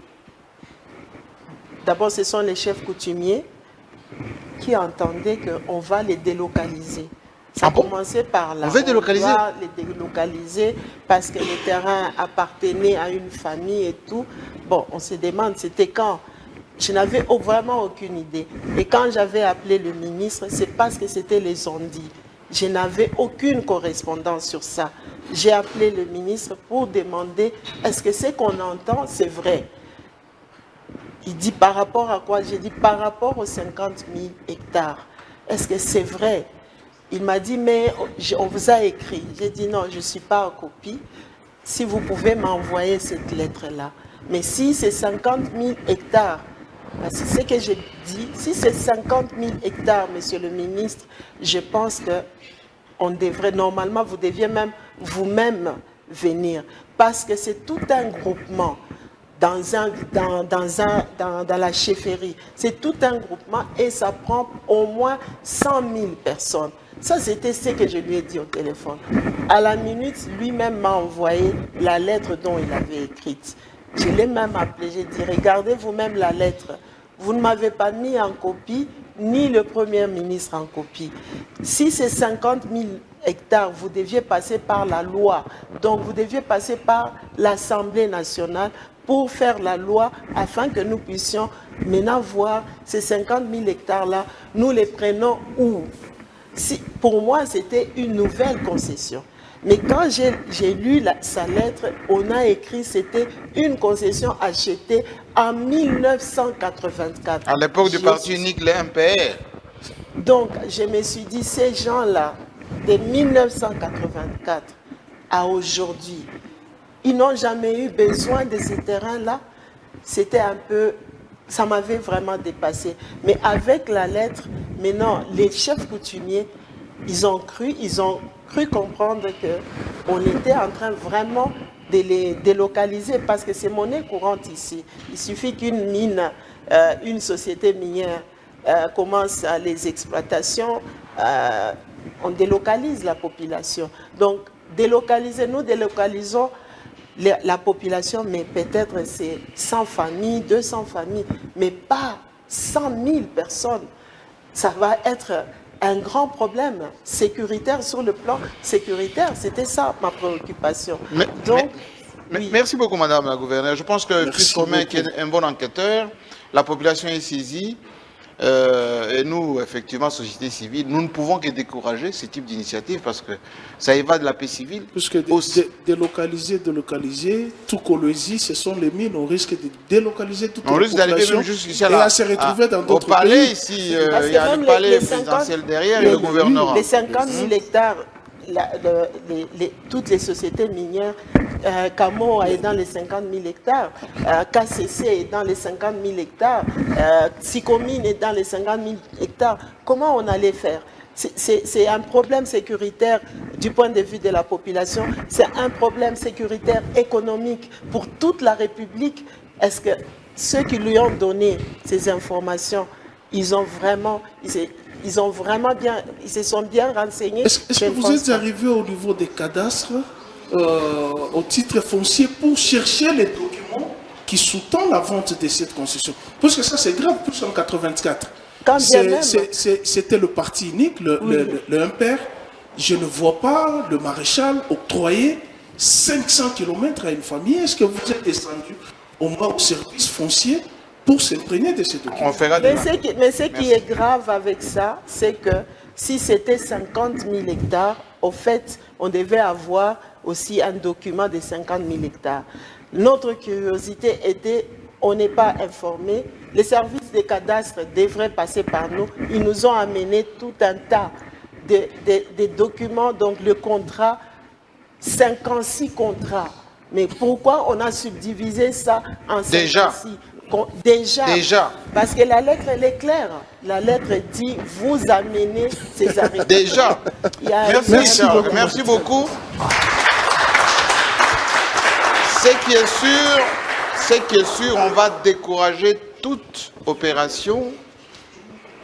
d'abord ce sont les chefs coutumiers qui entendaient qu'on va les délocaliser. Ça a commencé par là. On va les délocaliser parce que les terrains appartenaient à une famille et tout. Bon, on se demande c'était quand. Je n'avais vraiment aucune idée. Et quand j'avais appelé le ministre, c'est parce que c'était les ondits. Je n'avais aucune correspondance sur ça. J'ai appelé le ministre pour demander, est-ce que ce qu'on entend, c'est vrai? Il dit par rapport à quoi? J'ai dit par rapport aux 50 000 hectares. Est-ce que c'est vrai? Il m'a dit, mais on vous a écrit. J'ai dit non, je ne suis pas en copie. Si vous pouvez m'envoyer cette lettre-là. Mais si c'est 50 000 hectares, c'est ce que j'ai dit. Si c'est 50 000 hectares, monsieur le ministre, je pense que on devrait, normalement, vous deviez même vous-même venir. Parce que c'est tout un groupement dans la chefferie. C'est tout un groupement et ça prend au moins 100 000 personnes. Ça, c'était ce que je lui ai dit au téléphone. À la minute, lui-même m'a envoyé la lettre dont il avait écrite. Je l'ai même appelé, j'ai dit, regardez vous-même la lettre. Vous ne m'avez pas mis en copie, ni le Premier ministre en copie. Si c'est 50 000 hectares, vous deviez passer par la loi. Donc, vous deviez passer par l'Assemblée nationale pour faire la loi afin que nous puissions maintenant voir ces 50 000 hectares-là, nous les prenons où? Pour moi, c'était une nouvelle concession. Mais quand j'ai lu sa lettre, on a écrit que c'était une concession achetée en 1984. À l'époque du parti unique, le MPR. Donc, je me suis dit, ces gens-là, de 1984 à aujourd'hui, ils n'ont jamais eu besoin de ces terrains-là. C'était un peu... Ça m'avait vraiment dépassé. Mais avec la lettre, maintenant, les chefs coutumiers, ils ont cru comprendre qu'on était en train vraiment de les délocaliser parce que c'est monnaie courante ici. Il suffit qu'une mine, une société minière commence à les exploitations, on délocalise la population. Donc, nous délocalisons la population, mais peut-être c'est 100 familles, 200 familles, mais pas 100 000 personnes. Ça va être un grand problème sécuritaire sur le plan sécuritaire. C'était ça ma préoccupation. Oui. Merci beaucoup, Madame la Gouverneure. Je pense que puisqu'on est un bon enquêteur, la population est saisie. Et nous, effectivement, société civile, nous ne pouvons que décourager ce type d'initiative parce que ça y va de la paix civile. Puisque délocaliser, tout Kolwezi, ce sont les mines, on risque de délocaliser toute la population. On risque d'arriver même jusqu'ici à se retrouver dans d'autres pays. Au palais, ici, il y a le palais présidentiel derrière et le gouvernement. Les 50 000 hectares, toutes les sociétés minières, Camo est dans les 50 000 hectares, KCC est dans les 50 000 hectares, Sicomine est dans les 50 000 hectares. Comment on allait faire? C'est un problème sécuritaire du point de vue de la population, c'est un problème sécuritaire économique pour toute la République. Est-ce que ceux qui lui ont donné ces informations, ils se sont bien renseignés? Est-ce que vous êtes arrivé au niveau des cadastres, au titre foncier, pour chercher les documents qui sous-tendent la vente de cette concession? Parce que ça, c'est grave, plus en 84. C'était le parti unique, le MPR. Je ne vois pas le maréchal octroyer 500 km à une famille. Est-ce que vous êtes descendu au moins au service foncier pour s'imprégner de ces documents? Mais ce qui est grave avec ça, c'est que si c'était 50 000 hectares, au fait, on devait avoir aussi un document de 50 000 hectares. Notre curiosité était, on n'est pas informé, les services des cadastres devraient passer par nous. Ils nous ont amené tout un tas des documents, donc le contrat, 56 contrats. Mais pourquoi on a subdivisé ça en 56? Déjà. Parce que la lettre, elle est claire. La lettre dit, vous amenez ces arrêtés. Déjà. Merci beaucoup. Ce qui est sûr, on va décourager toute opération,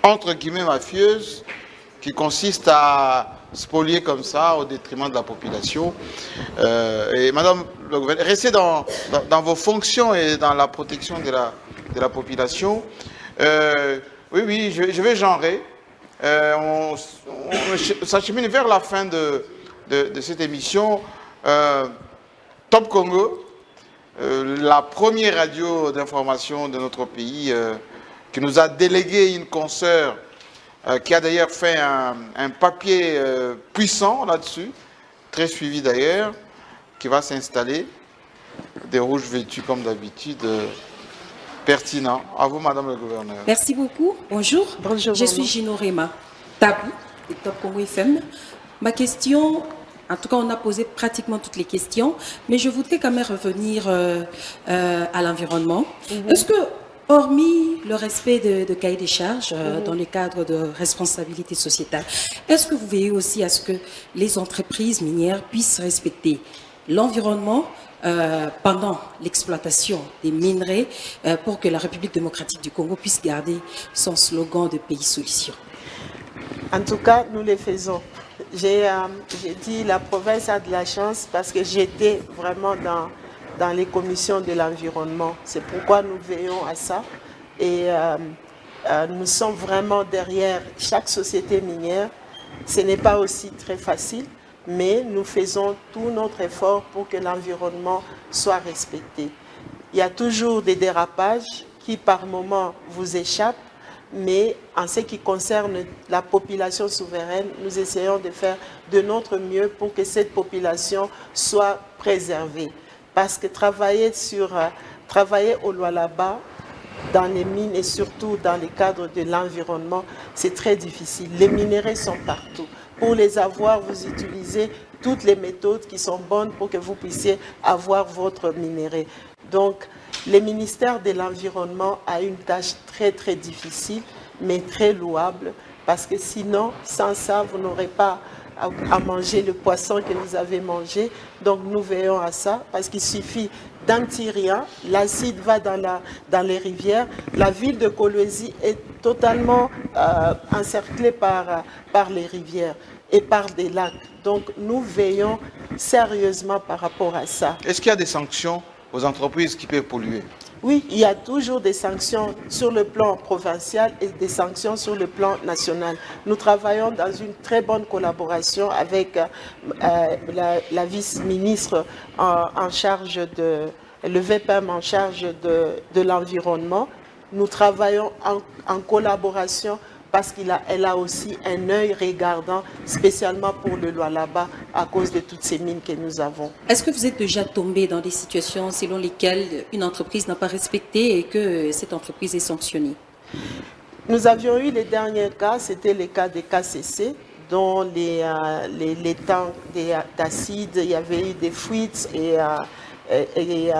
entre guillemets, mafieuse, qui consiste à spolier comme ça au détriment de la population. Et Madame le gouverneur, restez dans vos fonctions et dans la protection de la population. Oui, je vais genrer. On s'achemine vers la fin de cette émission. Top Congo, la première radio d'information de notre pays, qui nous a délégué une consoeur qui a d'ailleurs fait un papier puissant là-dessus, très suivi d'ailleurs, qui va s'installer, des rouges vêtus comme d'habitude, pertinent. À vous, Madame le gouverneur. Merci beaucoup. Bonjour. Bonjour. Je suis Gino Rema, Tabou, de Top Congo FM. Ma question, en tout cas, on a posé pratiquement toutes les questions, mais je voudrais quand même revenir à l'environnement. Est-ce que, hormis le respect de cahier des charges dans le cadre de responsabilité sociétale, est-ce que vous veillez aussi à ce que les entreprises minières puissent respecter l'environnement pendant l'exploitation des minerais pour que la République démocratique du Congo puisse garder son slogan de pays solution? En tout cas, nous les faisons. J'ai dit la province a de la chance parce que j'étais vraiment dans les commissions de l'environnement. C'est pourquoi nous veillons à ça. Et nous sommes vraiment derrière chaque société minière. Ce n'est pas aussi très facile, mais nous faisons tout notre effort pour que l'environnement soit respecté. Il y a toujours des dérapages qui par moments vous échappent, mais en ce qui concerne la population souveraine, nous essayons de faire de notre mieux pour que cette population soit préservée. Parce que travailler au Lualaba, dans les mines et surtout dans le cadre de l'environnement, c'est très difficile. Les minerais sont partout. Pour les avoir, vous utilisez toutes les méthodes qui sont bonnes pour que vous puissiez avoir votre minerai. Donc, le ministère de l'Environnement a une tâche très très difficile, mais très louable, parce que sinon, sans ça, vous n'aurez pas à manger le poisson que vous avez mangé. Donc nous veillons à ça, parce qu'il suffit d'un petit rien, l'acide va dans les rivières. La ville de Kolwezi est totalement encerclée par les rivières et par des lacs. Donc nous veillons sérieusement par rapport à ça. Est-ce qu'il y a des sanctions aux entreprises qui peuvent polluer? Oui, il y a toujours des sanctions sur le plan provincial et des sanctions sur le plan national. Nous travaillons dans une très bonne collaboration avec la vice-ministre en charge le VPM en charge de l'environnement. Nous travaillons en collaboration parce qu'elle a aussi un œil regardant spécialement pour le Lualaba à cause de toutes ces mines que nous avons. Est-ce que vous êtes déjà tombé dans des situations selon lesquelles une entreprise n'a pas respecté et que cette entreprise est sanctionnée? Nous avions eu les derniers cas, c'était les cas des KCC, dont les tanks d'acide, il y avait eu des fuites et il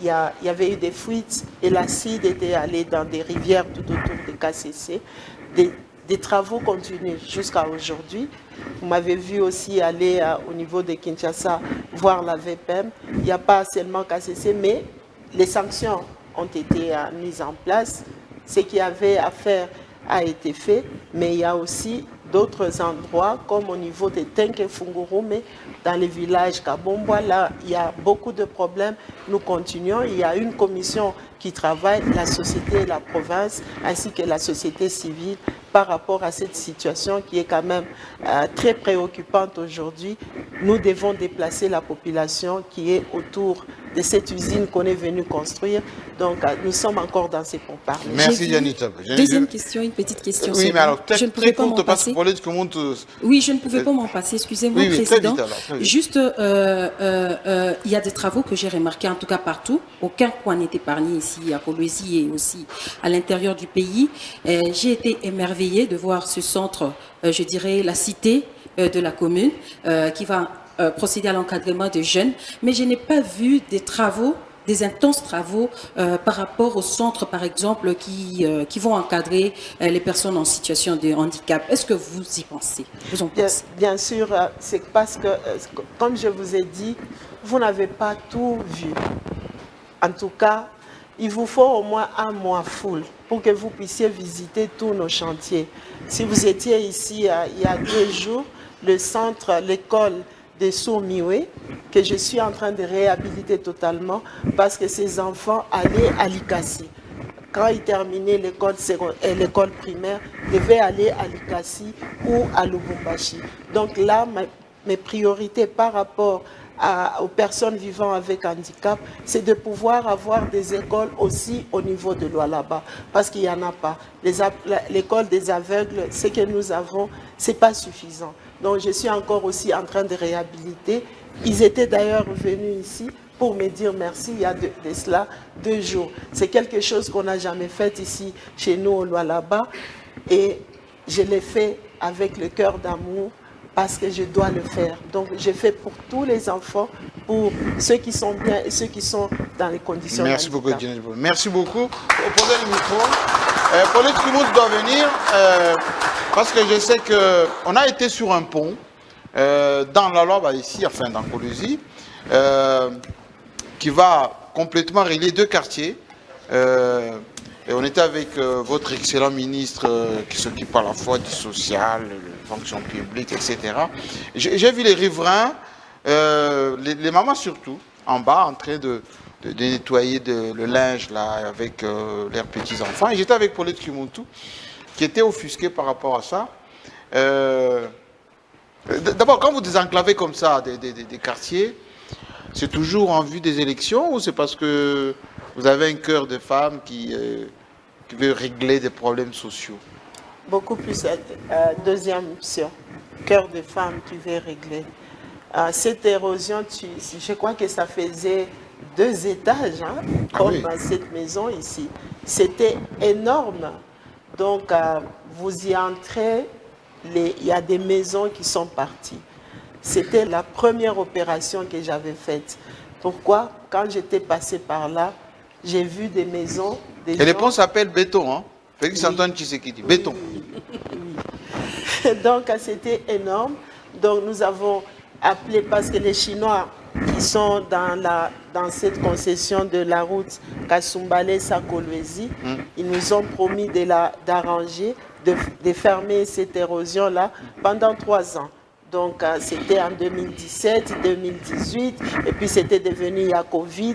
y avait eu des fuites et l'acide était allé dans des rivières tout autour des KCC. Des travaux continuent jusqu'à aujourd'hui. Vous m'avez vu aussi aller au niveau de Kinshasa voir la VPM. Il n'y a pas seulement KCC, mais les sanctions ont été mises en place. Ce qu'il y avait à faire a été fait, mais il y a aussi d'autres endroits, comme au niveau de Tenke-Fungurume, dans les villages Kabomboa, là, il y a beaucoup de problèmes. Nous continuons. Il y a une commission qui travaille, la société et la province, ainsi que la société civile, par rapport à cette situation qui est quand même très préoccupante aujourd'hui. Nous devons déplacer la population qui est autour de cette usine qu'on est venu construire. Donc, nous sommes encore dans ces pourparlers. Merci, Yannick. Deuxième question, une petite question. Oui, mais alors, je ne pouvais pas m'en passer. Oui, je ne pouvais pas m'en passer. Excusez-moi, oui, Président. Très vite, alors. Juste, il y a des travaux que j'ai remarqués, en tout cas partout. Aucun coin n'est épargné ici à Kolwezi et aussi à l'intérieur du pays. J'ai été émerveillée de voir ce centre, je dirais, la cité de la commune, qui va procéder à l'encadrement des jeunes, mais je n'ai pas vu des travaux, des intenses travaux par rapport aux centres, par exemple, qui vont encadrer les personnes en situation de handicap. Est-ce que vous y pensez? Vous en pensez? Bien sûr, c'est parce que, comme je vous ai dit, vous n'avez pas tout vu. En tout cas, il vous faut au moins un mois full pour que vous puissiez visiter tous nos chantiers. Si vous étiez ici il y a 2 jours, le centre, l'école de Sourmiwe, que je suis en train de réhabiliter totalement parce que ces enfants allaient à l'Ikassi. Quand ils terminaient l'école primaire, ils devaient aller à l'Ikassi ou à Lubumbashi. Donc là, mes priorités par rapport aux personnes vivant avec handicap, c'est de pouvoir avoir des écoles aussi au niveau de Lualaba, parce qu'il n'y en a pas. L'école des aveugles, ce que nous avons, ce n'est pas suffisant. Donc je suis encore aussi en train de réhabiliter. Ils étaient d'ailleurs venus ici pour me dire merci il y a de cela 2 jours. C'est quelque chose qu'on n'a jamais fait ici chez nous au Lualaba, et je l'ai fait avec le cœur d'amour, parce que je dois le faire. Donc, je fais pour tous les enfants, pour ceux qui sont bien et ceux qui sont dans les conditions. Merci beaucoup, Jenny. Merci beaucoup. Posez le micro. Paulette Kimout doit venir, parce que je sais qu'on a été sur un pont, dans la Loire, ici, enfin dans Kolwezi, qui va complètement relier 2 quartiers. Et on était avec votre excellent ministre qui s'occupe à la fois du social, de la fonction publique, etc. J'ai vu les riverains, les mamans surtout, en bas, en train de nettoyer le linge là, avec leurs petits-enfants. Et j'étais avec Paulette Kimuntu, qui était offusquée par rapport à ça. D'abord, quand vous désenclavez comme ça des quartiers, c'est toujours en vue des élections ou c'est parce que vous avez un cœur de femme qui veut régler des problèmes sociaux? Beaucoup plus, deuxième option, cœur de femme qui veut régler. Cette érosion, je crois que ça faisait 2 étages, hein, comme dans cette maison ici. C'était énorme. Donc, vous y entrez, il y a des maisons qui sont parties. C'était la première opération que j'avais faite. Pourquoi? Quand j'étais passée par là, j'ai vu des maisons. Et les ponts s'appellent béton, hein? Félix Antoine Tshisekedi, béton. Oui. Donc, c'était énorme. Donc, nous avons appelé, parce que les Chinois qui sont dans cette concession de la route Kassumbale-Kolwezi, ils nous ont promis d'arranger, de fermer cette érosion-là pendant 3 ans. Donc, c'était en 2017, 2018, et puis c'était devenu, il y a Covid,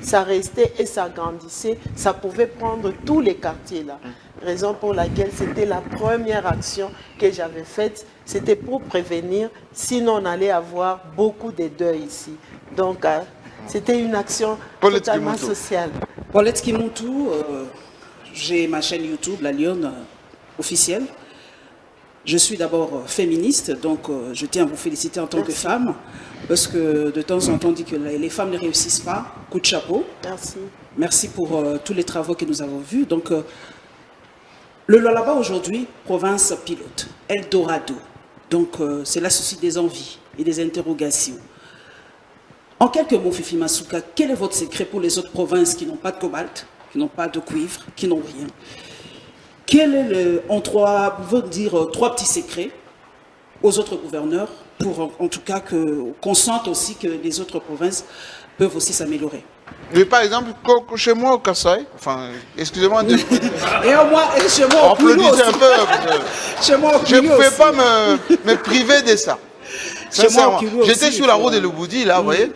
ça restait et ça grandissait, ça pouvait prendre tous les quartiers là. Raison pour laquelle c'était la première action que j'avais faite, c'était pour prévenir, sinon on allait avoir beaucoup de deuils ici. Donc, c'était une action totalement sociale. Paulette Kimuntu, j'ai ma chaîne YouTube, La Lionne officielle. Je suis d'abord féministe, donc je tiens à vous féliciter en tant que femme, parce que de temps en temps on dit que les femmes ne réussissent pas. Coup de chapeau. Merci. Merci pour tous les travaux que nous avons vus. Donc, le Lualaba aujourd'hui, province pilote, Eldorado. Donc, cela suscite des envies et des interrogations. En quelques mots, Fifi Masuka, quel est votre secret pour les autres provinces qui n'ont pas de cobalt, qui n'ont pas de cuivre, qui n'ont rien? Quel est vous dire 3 petits secrets aux autres gouverneurs pour en tout cas qu'on sente aussi que les autres provinces peuvent aussi s'améliorer? Mais par exemple, chez moi au Kassai, enfin, excusez-moi de... et chez moi au Kilo aussi. Un peu. Chez moi au Kilo je ne pouvais pas me priver de ça. Sincèrement. J'étais sur la route de Lubudi, là, vous voyez.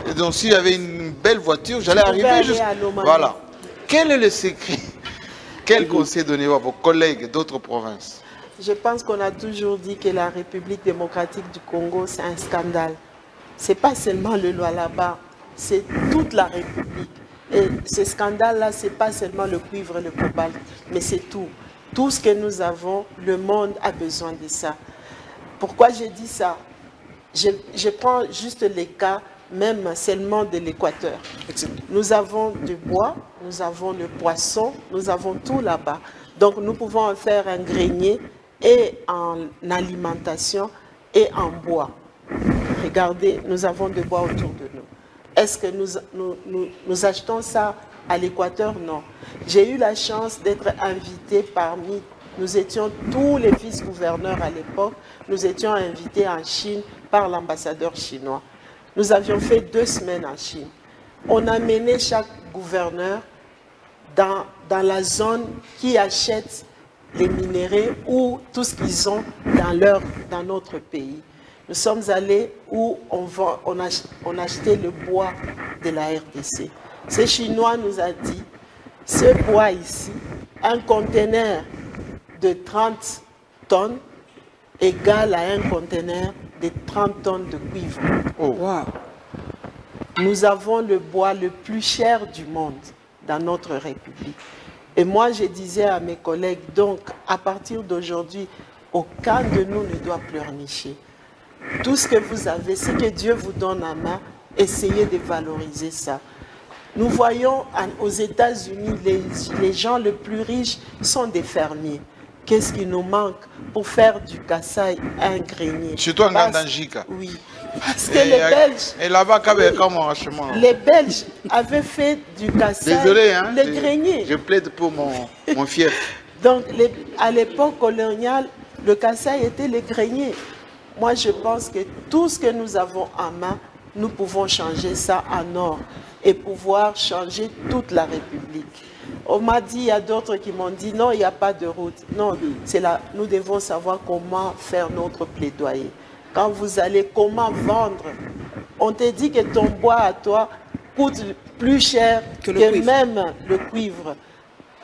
Et donc s'il y avait une belle voiture, j'allais arriver jusqu'à... Voilà. Quel est le secret? Quel conseil donnez-vous à vos collègues d'autres provinces? Je pense qu'on a toujours dit que la République démocratique du Congo, c'est un scandale. Ce n'est pas seulement le Lualaba. c'est toute la République. Et ce scandale-là, ce n'est pas seulement le cuivre et le cobalt, mais c'est tout. Tout ce que nous avons, le monde a besoin de ça. Pourquoi j'ai dit ça? Je prends juste les cas même seulement de l'Équateur. Nous avons du bois, nous avons le poisson, nous avons tout là-bas. Donc nous pouvons en faire un grenier et en alimentation et en bois. Regardez, nous avons du bois autour de nous. Est-ce que nous achetons ça à l'Équateur? Non. J'ai eu la chance d'être invité parmi, nous étions tous les vice-gouverneurs à l'époque, nous étions invités en Chine par l'ambassadeur chinois. Nous avions fait 2 semaines en Chine. On a mené chaque gouverneur dans la qui achète les minéraux ou tout ce qu'ils ont dans notre pays. Nous sommes allés où on achetait le bois de la RDC. Ce Chinois nous a dit, ce bois ici, un conteneur de 30 tonnes égale à un conteneur de 30 tonnes de cuivre. Oh. Wow. Nous avons le bois le plus cher du monde dans notre République. Et moi, je disais à mes collègues, donc, à partir d'aujourd'hui, aucun de nous ne doit pleurnicher. Tout ce que vous avez, ce que Dieu vous donne en main, essayez de valoriser ça. Nous voyons aux États-Unis, les gens les plus riches sont des fermiers. Qu'est-ce qui nous manque pour faire du Kassai un grenier? Surtout en Gandanjika. Oui. Parce que les Belges... Et là-bas, comment chemin? Les Belges avaient fait du Kassai le grenier. Je plaide pour mon fief. Donc, à l'époque coloniale, le Kassai était le grenier. Moi, je pense que tout ce que nous avons en main, nous pouvons changer ça en or et pouvoir changer toute la République. On m'a dit, il y a d'autres qui m'ont dit, non, il n'y a pas de route. Non, c'est là, nous devons savoir comment faire notre plaidoyer. Quand vous allez, comment vendre. On te dit que ton bois à toi coûte plus cher que même le cuivre.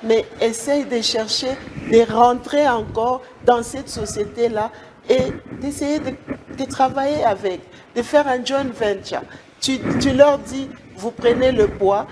Mais essaye de chercher, de rentrer encore dans cette société-là et d'essayer de travailler avec, de faire un joint venture. Tu leur dis, vous prenez le bois,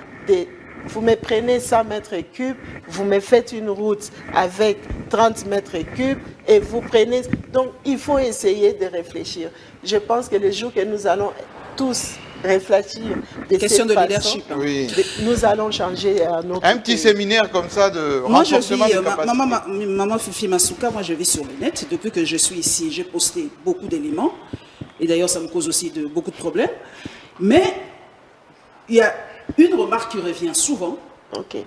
vous me prenez 100 mètres cubes, vous me faites une route avec 30 mètres cubes et vous prenez... Donc, il faut essayer de réfléchir. Je pense que le jour que nous allons tous réfléchir de question cette de façon, leadership. Oui. Nous allons changer notre Un petit séminaire comme ça de moi, renforcement de capacité. Maman Fifi Masuka, moi je vis sur le net. Depuis que je suis ici, j'ai posté beaucoup d'éléments. Et d'ailleurs, ça me cause aussi beaucoup de problèmes. Mais il y a une remarque qui revient souvent.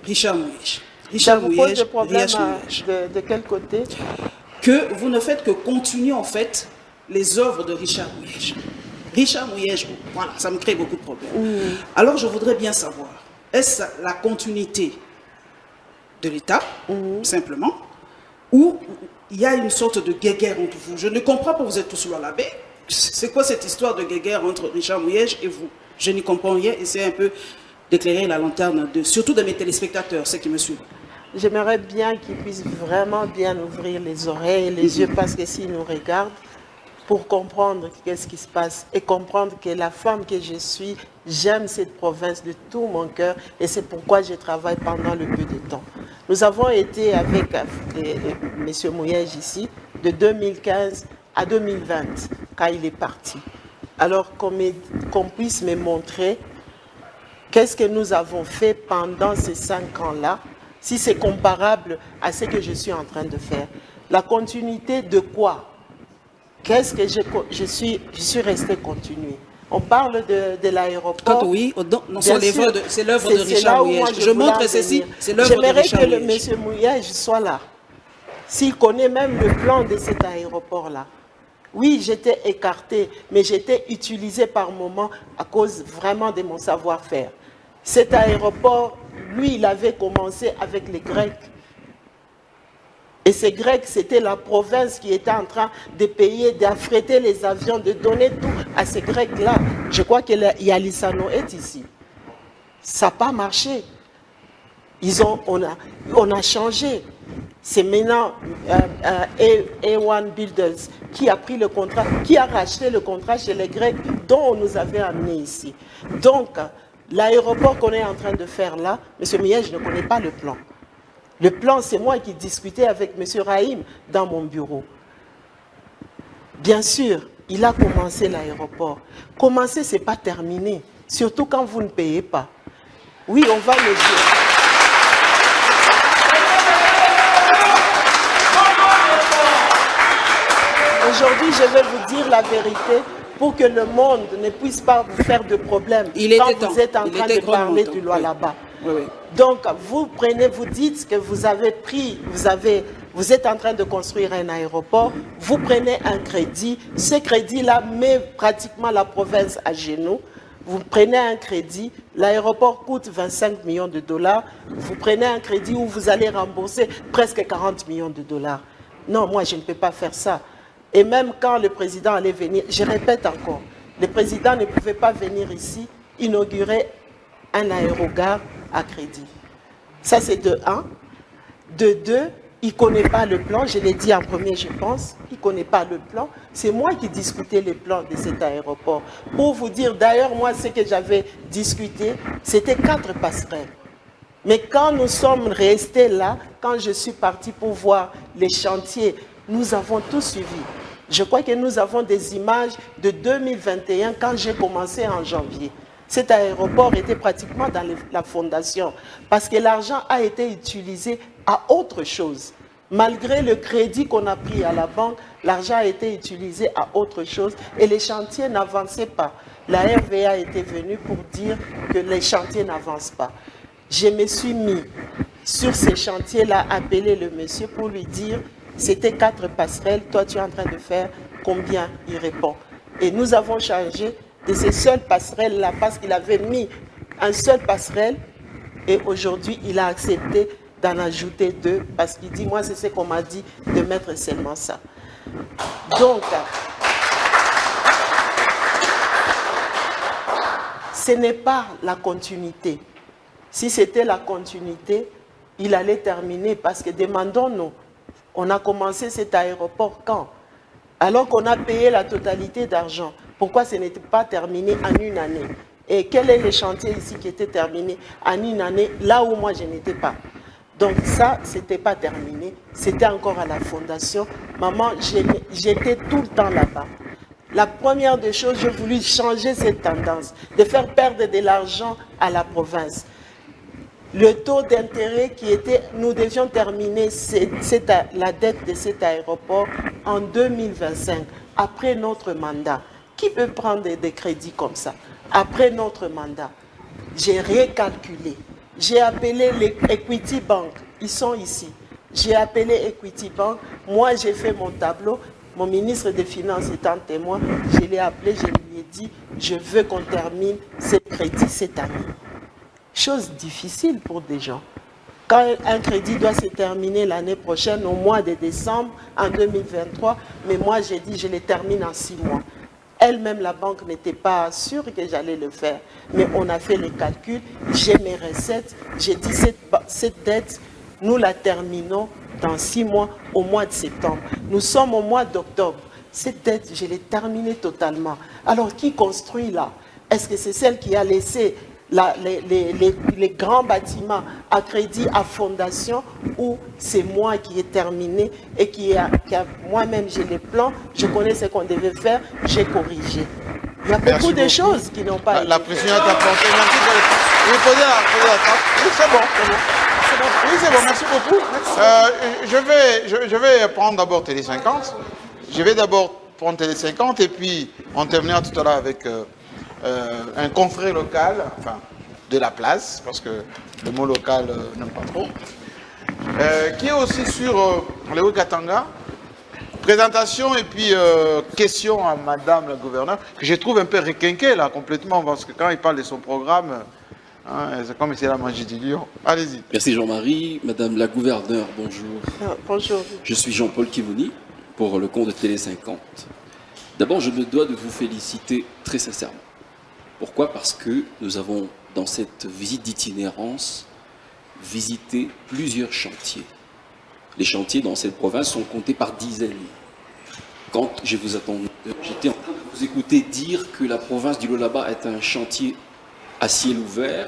Richard Mouyej. Richard Mouyej, de quel côté? Que vous ne faites que continuer en fait les œuvres de Richard Mouyej. Richard Mouyej, voilà, ça me crée beaucoup de problèmes. Alors je voudrais bien savoir, est-ce la continuité de l'État, simplement, ou il y a une sorte de guéguerre entre vous? Je ne comprends pas, vous êtes tous sur l'abbé. C'est quoi cette histoire de guéguerre entre Richard Mouyej et vous? Je n'y comprends rien, essayez un peu d'éclairer la lanterne, surtout de mes téléspectateurs, ceux qui me suivent. J'aimerais bien qu'ils puissent vraiment bien ouvrir les oreilles et les yeux, parce que s'ils nous regardent, pour comprendre qu'est-ce qui se passe et comprendre que la femme que je suis, j'aime cette province de tout mon cœur et c'est pourquoi je travaille pendant le peu de temps. Nous avons été avec M. Mouyej ici de 2015 à 2020 quand il est parti. Alors qu'on puisse me montrer qu'est-ce que nous avons fait pendant ces 5 ans-là, si c'est comparable à ce que je suis en train de faire. La continuité de quoi? Qu'est-ce que je suis resté continué? On parle de l'aéroport. Oui, c'est l'œuvre de Richard Mouyej. Je montre ceci, c'est l'œuvre de Richard Mouyej. J'aimerais que M. Mouyej soit là. S'il connaît même le plan de cet aéroport-là. Oui, j'étais écarté, mais j'étais utilisé par moment à cause vraiment de mon savoir-faire. Cet aéroport, lui, il avait commencé avec les Grecs. Et ces Grecs, c'était la province qui était en train de payer, d'affréter les avions, de donner tout à ces Grecs-là. Je crois que Yalisano est ici. Ça n'a pas marché. On a changé. C'est maintenant A1 Builders qui a pris le contrat, qui a racheté le contrat chez les Grecs dont on nous avait amenés ici. Donc, L'aéroport qu'on est en train de faire là, M. Millet, je ne connais pas le plan. Le plan, c'est moi qui discutais avec M. Rahim dans mon bureau. Bien sûr, il a commencé l'aéroport. Commencer, ce n'est pas terminé, surtout quand vous ne payez pas. Oui, on va le dire. Aujourd'hui, je vais vous dire la vérité pour que le monde ne puisse pas vous faire de problème quand vous êtes en train de parler du loi là-bas. Oui, oui. Donc, vous prenez, vous dites que vous avez pris, vous êtes en train de construire un aéroport, vous prenez un crédit, ce crédit-là met pratiquement la province à genoux. Vous prenez un crédit, l'aéroport coûte 25 millions de dollars, vous prenez un crédit où vous allez rembourser presque 40 millions de dollars. Non, moi, je ne peux pas faire ça. Et même quand le président allait venir, je répète encore, le président ne pouvait pas venir ici inaugurer un aérogare à crédit. Ça, c'est de 1. De 2, il ne connaît pas le plan. Je l'ai dit en premier, je pense. Il ne connaît pas le plan. C'est moi qui discutais les plans de cet aéroport. Pour vous dire, d'ailleurs, moi, ce que j'avais discuté, c'était 4 passerelles. Mais quand nous sommes restés là, quand je suis partie pour voir les chantiers, nous avons tout suivi. Je crois que nous avons des images de 2021 quand j'ai commencé en janvier. Cet aéroport était pratiquement dans la fondation parce que l'argent a été utilisé à autre chose. Malgré le crédit qu'on a pris à la banque, l'argent a été utilisé à autre chose et les chantiers n'avançaient pas. La RVA était venue pour dire que les chantiers n'avancent pas. Je me suis mis sur ces chantiers-là, appeler le monsieur pour lui dire c'était 4 passerelles, toi tu es en train de faire combien? Il répond. Et nous avons changé de ces seules passerelles-là parce qu'il avait mis un seul passerelle et aujourd'hui il a accepté d'en ajouter 2 parce qu'il dit moi c'est ce qu'on m'a dit de mettre seulement ça. Donc, ce n'est pas la continuité. Si c'était la continuité, il allait terminer parce que demandons-nous, on a commencé cet aéroport quand? Alors qu'on a payé la totalité d'argent. Pourquoi ce n'était pas terminé en une année? Et quel est le chantier ici qui était terminé en une année, là où moi je n'étais pas? Donc ça, ce n'était pas terminé. C'était encore à la fondation. Maman, j'étais tout le temps là-bas. La première des choses, j'ai voulu changer cette tendance, de faire perdre de l'argent à la province. Le taux d'intérêt qui était, nous devions terminer la dette de cet aéroport en 2025, après notre mandat. Qui peut prendre des crédits comme ça? Après notre mandat, j'ai recalculé. J'ai appelé les Equity Bank, ils sont ici. J'ai appelé Equity Bank, moi j'ai fait mon tableau, mon ministre des Finances étant témoin, je l'ai appelé, je lui ai dit, je veux qu'on termine ce crédit cette année. Chose difficile pour des gens. Quand un crédit doit se terminer l'année prochaine, au mois de décembre, en 2023, mais moi j'ai dit, je le termine en 6 mois. Elle-même, la banque n'était pas sûre que j'allais le faire. Mais on a fait les calculs, j'ai mes recettes, j'ai dit cette dette, nous la terminons dans 6 mois, au mois de septembre. Nous sommes au mois d'octobre. Cette dette, je l'ai terminée totalement. Alors, qui construit là? Est-ce que c'est celle qui a laissé les grands bâtiments à crédit, à fondation, ou c'est moi qui ai terminé et moi-même j'ai les plans, je connais ce qu'on devait faire, j'ai corrigé. Il y a beaucoup de choses qui n'ont pas été. La présidente a planté. Merci pour les... Oui, posez la trappe. Oui, c'est bon. Oui, c'est bon, merci beaucoup. Je vais prendre d'abord Télé 50. Je vais d'abord prendre Télé 50 et puis on terminera tout à l'heure avec un confrère local, enfin, de la place, parce que le mot local n'aime pas trop, qui est aussi sur Léo Katanga. Présentation et puis question à Madame la gouverneure, que je trouve un peu requinquée là, complètement, parce que quand il parle de son programme, hein, c'est comme si c'est la magie du lion. Allez-y. Merci Jean-Marie. Madame la gouverneure, bonjour. Bonjour. Je suis Jean-Paul Kimouni, pour le compte de Télé 50. D'abord, je me dois de vous féliciter très sincèrement. Pourquoi? Parce que nous avons, dans cette visite d'itinérance, visité plusieurs chantiers. Les chantiers dans cette province sont comptés par dizaines. Quand j'étais en train de vous écouter dire que la province du Lualaba est un chantier à ciel ouvert,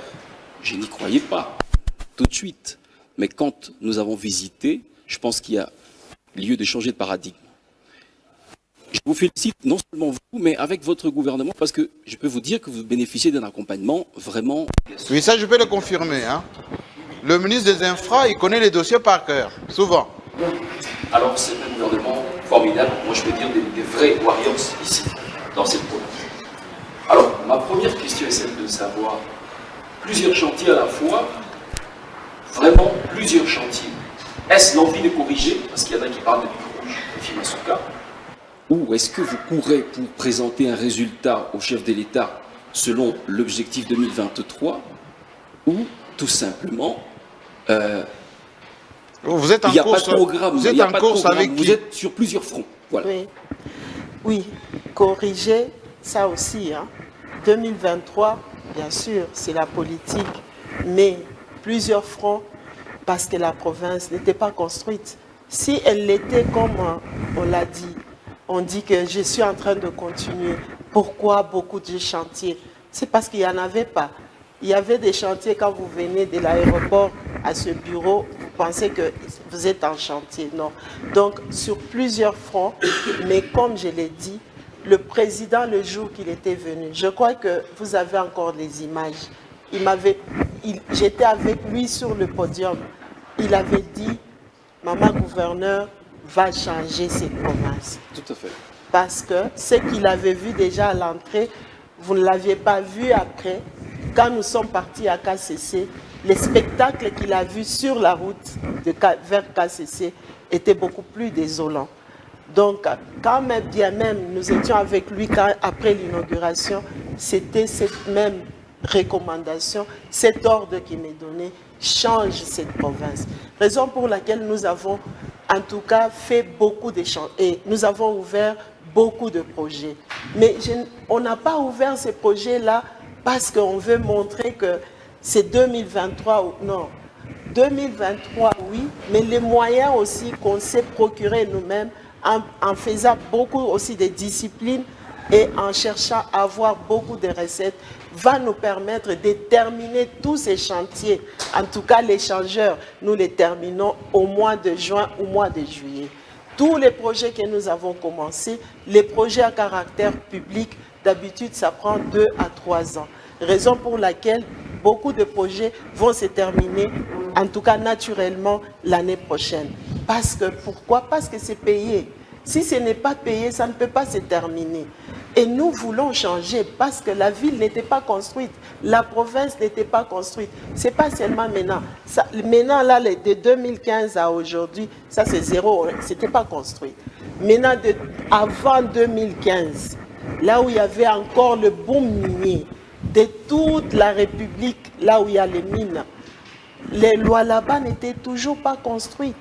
je n'y croyais pas tout de suite. Mais quand nous avons visité, je pense qu'il y a lieu de changer de paradigme. Je vous félicite non seulement vous, mais avec votre gouvernement, parce que je peux vous dire que vous bénéficiez d'un accompagnement vraiment... Oui, ça je peux le confirmer. Hein. Le ministre des Infra, il connaît les dossiers par cœur, souvent. Alors c'est un gouvernement formidable, moi je peux dire des vrais warriors ici, dans cette province. Alors ma première question est celle de savoir, plusieurs chantiers à la fois, vraiment plusieurs chantiers. Est-ce l'envie de corriger, parce qu'il y en a qui parlent de Big Rouge, Fifi Masuka, ou est-ce que vous courez pour présenter un résultat au chef de l'État selon l'objectif 2023, ou tout simplement, vous êtes en il n'y a course, pas de programme, vous êtes en course avec qui? Vous êtes sur plusieurs fronts. Voilà. Oui. Oui, corriger, ça aussi. Hein. 2023, bien sûr, c'est la politique, mais plusieurs fronts parce que la province n'était pas construite. Si elle l'était, comme on l'a dit, on dit que je suis en train de continuer. Pourquoi beaucoup de chantiers? C'est parce qu'il n'y en avait pas. Il y avait des chantiers quand vous venez de l'aéroport à ce bureau, vous pensez que vous êtes en chantier. Non. Donc, sur plusieurs fronts, mais comme je l'ai dit, le président, le jour qu'il était venu, je crois que vous avez encore les images. J'étais avec lui sur le podium. Il avait dit, maman gouverneur va changer cette province. Tout à fait. Parce que ce qu'il avait vu déjà à l'entrée, vous ne l'aviez pas vu après. Quand nous sommes partis à KCC, les spectacles qu'il a vus sur la route vers KCC étaient beaucoup plus désolants. Donc, quand même, bien même, nous étions avec lui après l'inauguration, c'était cette même recommandation, cet ordre qui m'est donné, change cette province. Raison pour laquelle nous avons, en tout cas, fait beaucoup de changements et nous avons ouvert beaucoup de projets. Mais on n'a pas ouvert ces projets-là parce qu'on veut montrer que c'est 2023 ou non. 2023, oui, mais les moyens aussi qu'on s'est procurés nous-mêmes en faisant beaucoup aussi de disciplines et en cherchant à avoir beaucoup de recettes va nous permettre de terminer tous ces chantiers. En tout cas, les changeurs, nous les terminons au mois de juin ou mois de juillet. Tous les projets que nous avons commencés, les projets à caractère public, d'habitude, ça prend 2 à 3 ans. Raison pour laquelle beaucoup de projets vont se terminer, en tout cas naturellement, l'année prochaine. Parce que, pourquoi? Parce que c'est payé. Si ce n'est pas payé, ça ne peut pas se terminer. Et nous voulons changer parce que la ville n'était pas construite, la province n'était pas construite. Ce n'est pas seulement maintenant. Ça, maintenant, là, de 2015 à aujourd'hui, ça c'est zéro, c'était pas construit. Maintenant, avant 2015, là où il y avait encore le boom minier, de toute la République, là où il y a les mines, les lois là-bas n'étaient toujours pas construites.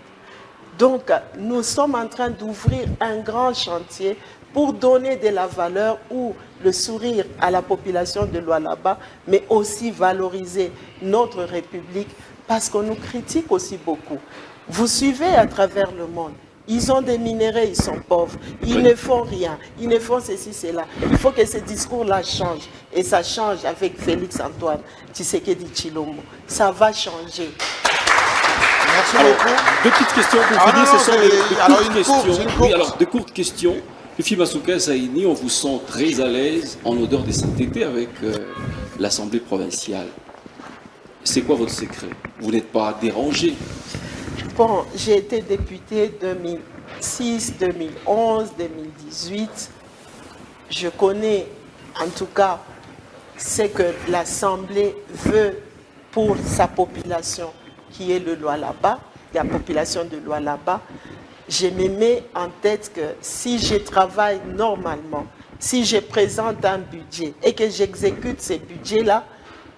Donc, nous sommes en train d'ouvrir un grand chantier pour donner de la valeur ou le sourire à la population de Lualaba, mais aussi valoriser notre République parce qu'on nous critique aussi beaucoup. Vous suivez à travers le monde. Ils ont des minéraux, ils sont pauvres. Ils ne font rien. Ils ne font ceci, cela. Il faut que ce discours-là change. Et ça change avec Félix Antoine Tshisekedi Tshilombo. Ça va changer. Merci beaucoup. Deux petites questions pour finir. Ce sont de courtes questions. Oui, alors, de courtes questions. Fifi Masuka Saini, on vous sent très à l'aise en odeur de sainteté avec l'Assemblée provinciale. C'est quoi votre secret? Vous n'êtes pas dérangé? Bon, j'ai été député 2006, 2011, 2018. Je connais en tout cas ce que l'Assemblée veut pour sa population, qui est le Lualaba, la population de Lualaba. Je me mets en tête que si je travaille normalement, si je présente un budget et que j'exécute ces budgets-là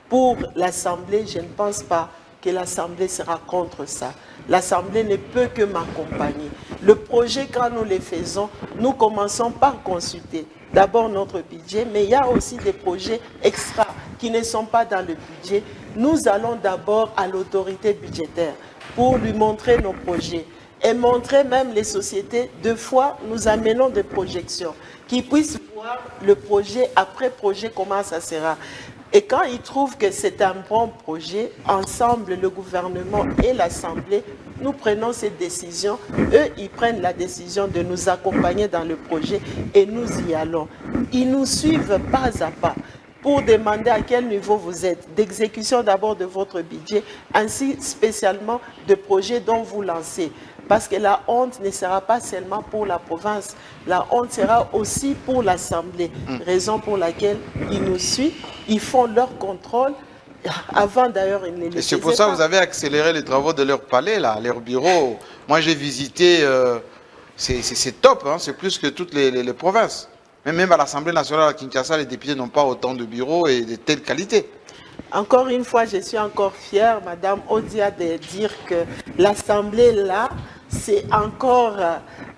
pour l'Assemblée, je ne pense pas que l'Assemblée sera contre ça. L'Assemblée ne peut que m'accompagner. Le projet, quand nous le faisons, nous commençons par consulter d'abord notre budget, mais il y a aussi des projets extra qui ne sont pas dans le budget. Nous allons d'abord à l'autorité budgétaire pour lui montrer nos projets et montrer même les sociétés. Deux fois, nous amenons des projections qui puissent voir le projet après projet, comment ça sera. Et quand ils trouvent que c'est un bon projet, ensemble, le gouvernement et l'Assemblée, nous prenons cette décision. Eux, ils prennent la décision de nous accompagner dans le projet et nous y allons. Ils nous suivent pas à pas pour demander à quel niveau vous êtes, d'exécution d'abord de votre budget, ainsi spécialement de projets dont vous lancez. Parce que la honte ne sera pas seulement pour la province, la honte sera aussi pour l'Assemblée. Raison pour laquelle ils nous suivent, ils font leur contrôle. Avant d'ailleurs, ils ne le faisaient pas. Et c'est pour ça que vous avez accéléré les travaux de leur palais, là, leur bureau. Moi, j'ai visité, c'est top, hein, c'est plus que toutes les provinces. Même à l'Assemblée nationale à Kinshasa, les députés n'ont pas autant de bureaux et de telle qualité. Encore une fois, je suis encore fière, Madame Odia, de dire que l'Assemblée, là, c'est encore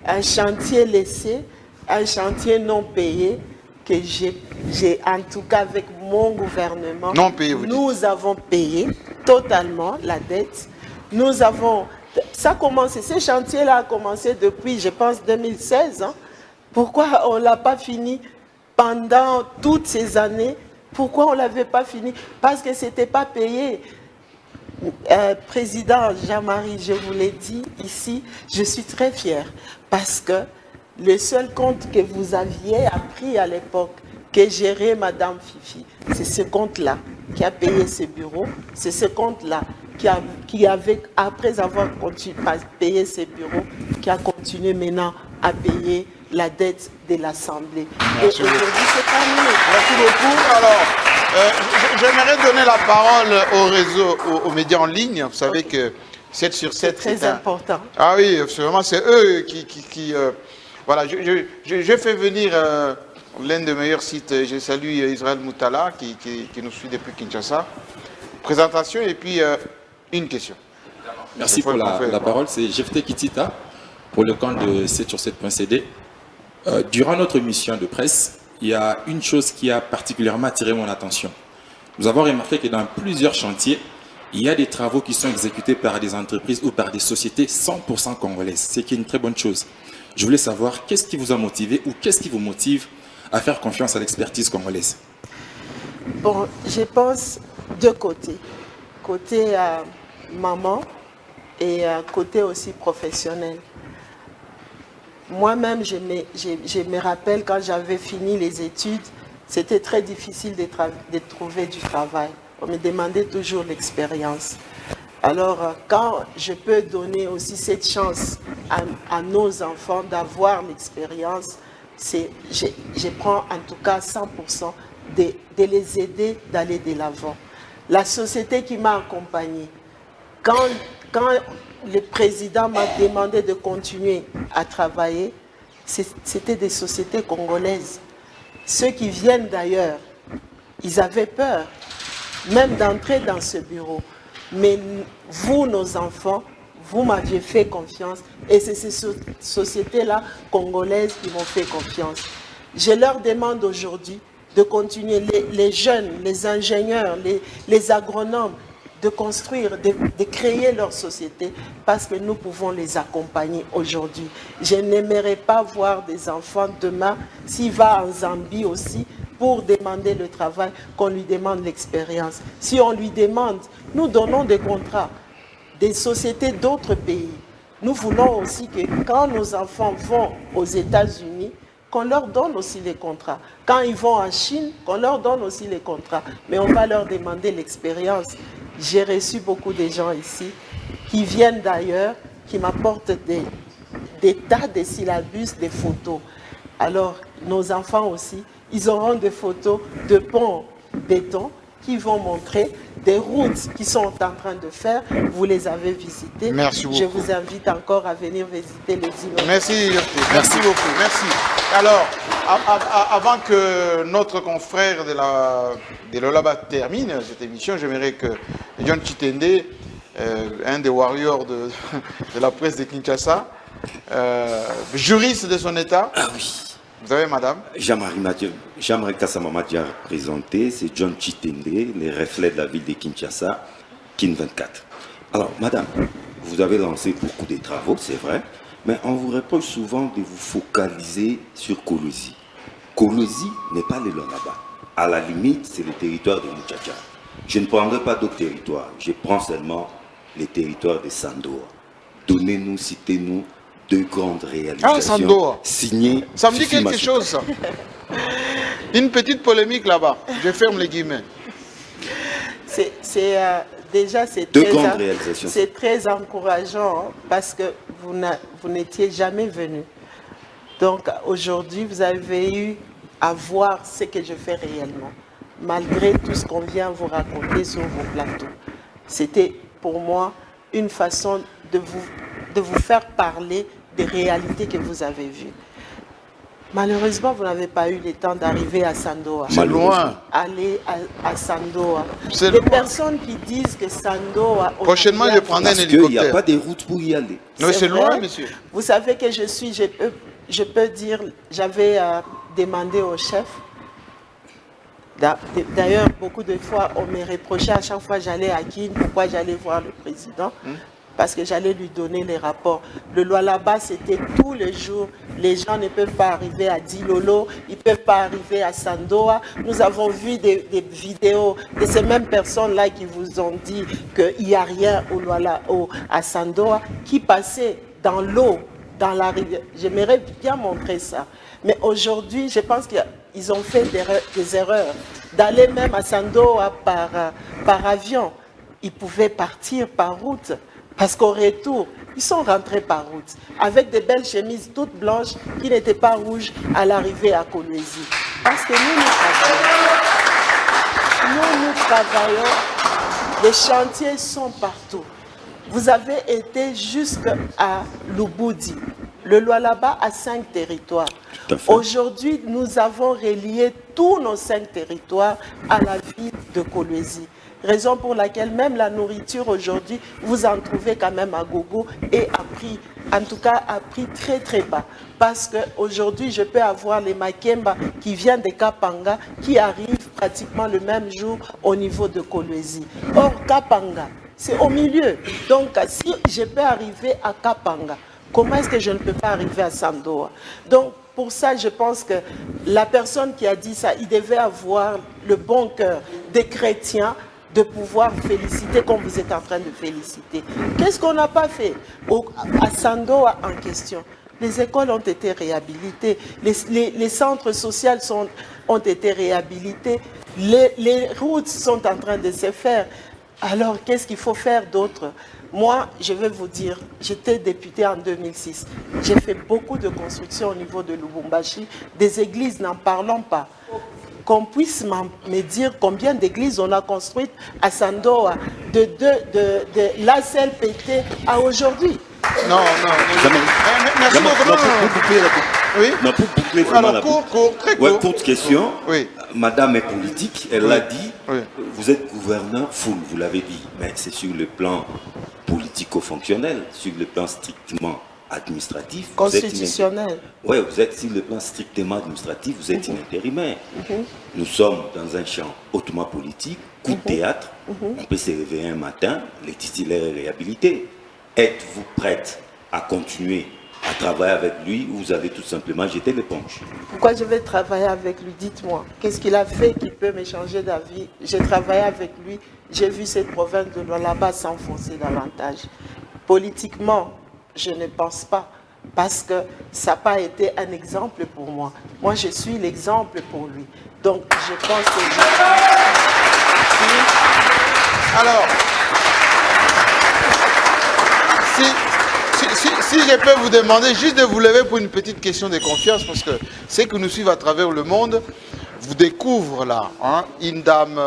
un chantier laissé, un chantier non payé, que j'ai en tout cas avec mon gouvernement. Non payé, vous nous avons payé totalement la dette. Nous avons... Ça a commencé, ce chantier-là a commencé depuis, je pense, 2016. Hein. Pourquoi on ne l'a pas fini pendant toutes ces années? Pourquoi on ne l'avait pas fini? Parce que ce n'était pas payé. Président Jean-Marie, je vous l'ai dit ici, je suis très fière parce que le seul compte que vous aviez appris à l'époque, que gérait Madame Fifi, c'est ce compte-là qui a payé ce bureau, c'est ce compte-là qui avait, après avoir payé ses bureaux, qui a continué maintenant à payer la dette de l'Assemblée. Et aujourd'hui, c'est terminé. Merci beaucoup. Alors, j'aimerais donner la parole au réseau, aux médias en ligne. Vous savez que 7 sur 7, c'est très important. Ah oui, absolument, c'est eux qui voilà, je fais venir l'un des meilleurs sites. Je salue Israël Moutala qui nous suit depuis Kinshasa. Présentation et puis une question. Merci pour la parole. C'est Jefté Kitita pour le compte de 7 sur 7.cd. Durant notre mission de presse, il y a une chose qui a particulièrement attiré mon attention. Nous avons remarqué que dans plusieurs chantiers, il y a des travaux qui sont exécutés par des entreprises ou par des sociétés 100% congolaises, ce qui est une très bonne chose. Je voulais savoir qu'est-ce qui vous a motivé ou qu'est-ce qui vous motive à faire confiance à l'expertise congolaise? Bon, je pense deux côtés. Côté maman et côté aussi professionnel. Moi-même, je me rappelle quand j'avais fini les études, c'était très difficile de trouver du travail. On me demandait toujours l'expérience. Alors, quand je peux donner aussi cette chance à nos enfants d'avoir l'expérience, je prends en tout cas 100% de les aider d'aller de l'avant. La société qui m'a accompagnée, quand le président m'a demandé de continuer à travailler, c'était des sociétés congolaises. Ceux qui viennent d'ailleurs, ils avaient peur, même d'entrer dans ce bureau. Mais vous, nos enfants, vous m'aviez fait confiance et c'est ces sociétés-là congolaises qui m'ont fait confiance. Je leur demande aujourd'hui de continuer, les jeunes, les ingénieurs, les agronomes, de construire, de créer leur société parce que nous pouvons les accompagner aujourd'hui. Je n'aimerais pas voir des enfants demain, s'il va en Zambie aussi, pour demander le travail, qu'on lui demande l'expérience. Si on lui demande, nous donnons des contrats, des sociétés d'autres pays. Nous voulons aussi que quand nos enfants vont aux États-Unis, qu'on leur donne aussi les contrats. Quand ils vont en Chine, qu'on leur donne aussi les contrats. Mais on va leur demander l'expérience. J'ai reçu beaucoup de gens ici qui viennent d'ailleurs, qui m'apportent des tas de syllabus, des photos. Alors, nos enfants aussi, ils auront des photos de ponts béton qui vont montrer des routes qui sont en train de faire. Vous les avez visitées. Merci beaucoup. Je vous invite encore à venir visiter les immeubles. Merci, merci beaucoup. Merci. Alors, avant que notre confrère de l'Olaba termine cette émission, j'aimerais que John Chitende, un des warriors de la presse de Kinshasa, juriste de son État. Ah oui. Vous avez, madame? Jean-Marie Kassamamadi a présenté, c'est John Chitende, les reflets de la ville de Kinshasa, Kin 24. Alors, madame, vous avez lancé beaucoup de travaux, c'est vrai, mais on vous reproche souvent de vous focaliser sur Kolwezi. Kolwezi n'est pas le Lualaba. à la limite, c'est le territoire de Muchacha. Je ne prendrai pas d'autres territoires. Je prends seulement les territoires de Sandoa. Donnez-nous, citez-nous 2 grandes réalisations signées. Ça me dit quelque chose, ça. Une petite polémique là-bas. Je ferme les guillemets. Déjà, c'est très encourageant hein, parce que vous n'étiez jamais venu. Donc aujourd'hui, vous avez eu à voir ce que je fais réellement, malgré tout ce qu'on vient vous raconter sur vos plateaux. C'était pour moi une façon de vous faire parler des réalités que vous avez vues. Malheureusement, vous n'avez pas eu le temps d'arriver à Sandoa. C'est loin. Aller à Sandoa. Les personnes qui disent que Sandoa... Prochainement, je prendrai un hélicoptère. Parce qu'il n'y a pas de route pour y aller. Non, c'est loin, monsieur. Vous savez que je peux dire, j'avais demandé au chef. D'ailleurs, beaucoup de fois, on me reprochait à chaque fois que j'allais à Kin, pourquoi j'allais voir le président. Parce que j'allais lui donner les rapports. Le Lualaba, c'était tous les jours. Les gens ne peuvent pas arriver à Dilolo, ils ne peuvent pas arriver à Sandoa. Nous avons vu des vidéos de ces mêmes personnes-là qui vous ont dit qu'il n'y a rien à Sandoa, qui passaient dans l'eau, dans la rivière. J'aimerais bien montrer ça. Mais aujourd'hui, je pense qu'ils ont fait des erreurs. D'aller même à Sandoa par avion, ils pouvaient partir par route. Parce qu'au retour, ils sont rentrés par route, avec des belles chemises toutes blanches qui n'étaient pas rouges à l'arrivée à Kolwezi. Parce que nous travaillons, les chantiers sont partout. Vous avez été jusqu'à Lubudi. Le Lualaba a 5 territoires. Aujourd'hui, nous avons relié tous nos 5 territoires à la ville de Kolwezi. Raison pour laquelle même la nourriture aujourd'hui, vous en trouvez quand même à gogo et à prix très très bas. Parce qu'aujourd'hui, je peux avoir les Makemba qui viennent de Kapanga qui arrivent pratiquement le même jour au niveau de Kolwezi. Or, Kapanga, c'est au milieu. Donc, si je peux arriver à Kapanga, comment est-ce que je ne peux pas arriver à Sandoa? Donc, pour ça, je pense que la personne qui a dit ça, il devait avoir le bon cœur des chrétiens de pouvoir féliciter comme vous êtes en train de féliciter. Qu'est-ce qu'on n'a pas fait à Sandoa en question? Les écoles ont été réhabilitées, les centres sociaux ont été réhabilités, les routes sont en train de se faire. Alors, qu'est-ce qu'il faut faire d'autre? Moi, je vais vous dire, j'étais députée en 2006. J'ai fait beaucoup de constructions au niveau de Lubumbashi. Des églises, n'en parlons pas. Qu'on puisse me dire combien d'églises on a construites à Sandoa, de l'ACLPT à aujourd'hui. Non. Merci beaucoup. Oui. Non, pour boucler vraiment la très court. Courte question. Oui. Madame est politique, elle l'a dit. Oui. Vous êtes gouverneur full, vous l'avez dit. Mais c'est sur le plan politico-fonctionnel, sur le plan strictement administratif. Constitutionnel. Oui, vous êtes sur le plan strictement administratif, vous êtes intérimaire. Nous sommes dans un champ hautement politique, coup de théâtre. On peut se réveiller un matin, les titulaires est réhabilité. Êtes-vous prête à continuer à travailler avec lui ou vous avez tout simplement jeté l'éponge? Pourquoi je vais travailler avec lui? Dites-moi. Qu'est-ce qu'il a fait qui peut me changer d'avis? J'ai travaillé avec lui, j'ai vu cette province de là-bas s'enfoncer davantage. Politiquement, je ne pense pas, parce que ça n'a pas été un exemple pour moi. Moi, je suis l'exemple pour lui. Donc, je pense que... Alors, si je peux vous demander juste de vous lever pour une petite question de confiance, parce que ceux qui nous suivent à travers le monde vous découvrent là, une dame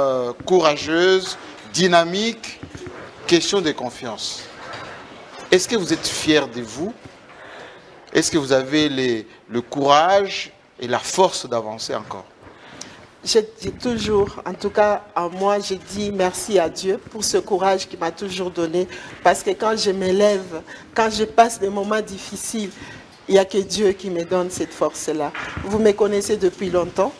courageuse, dynamique, question de confiance. Est-ce que vous êtes fier de vous? Est-ce que vous avez le courage et la force d'avancer encore? J'ai toujours, en tout cas, en moi, j'ai dit merci à Dieu pour ce courage qu'il m'a toujours donné. Parce que quand je m'élève, quand je passe des moments difficiles, il n'y a que Dieu qui me donne cette force-là. Vous me connaissez depuis longtemps.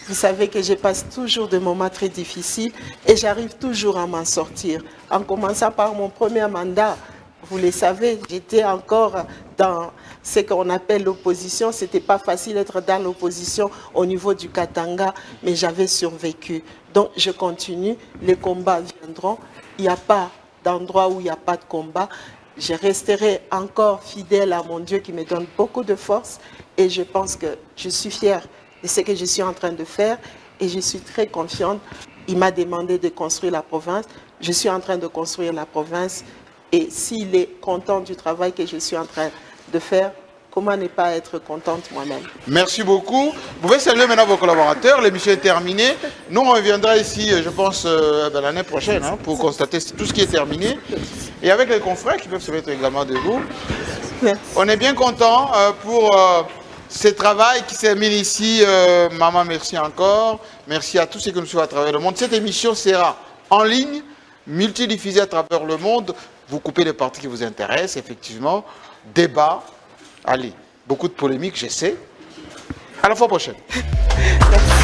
Vous savez que je passe toujours des moments très difficiles et j'arrive toujours à m'en sortir. En commençant par mon premier mandat, vous le savez, j'étais encore dans ce qu'on appelle l'opposition. Ce n'était pas facile d'être dans l'opposition au niveau du Katanga, mais j'avais survécu. Donc je continue, les combats viendront. Il n'y a pas d'endroit où il n'y a pas de combat. Je resterai encore fidèle à mon Dieu qui me donne beaucoup de force et je pense que je suis fière de ce que je suis en train de faire et je suis très confiante. Il m'a demandé de construire la province. Je suis en train de construire la province et s'il est content du travail que je suis en train de faire, comment ne pas être contente moi-même? Merci beaucoup. Vous pouvez saluer maintenant vos collaborateurs. L'émission est terminée. Nous, on reviendra ici, je pense, l'année prochaine pour constater tout ce qui est terminé. Et avec les confrères qui peuvent se mettre également debout. Merci. On est bien content pour ce travail qui s'est mis ici. Maman, merci encore. Merci à tous ceux qui nous suivent à travers le monde. Cette émission sera en ligne, multidiffusée à travers le monde. Vous coupez les parties qui vous intéressent, effectivement. Débat. Allez, beaucoup de polémiques, je sais. À la fois prochaine. Merci.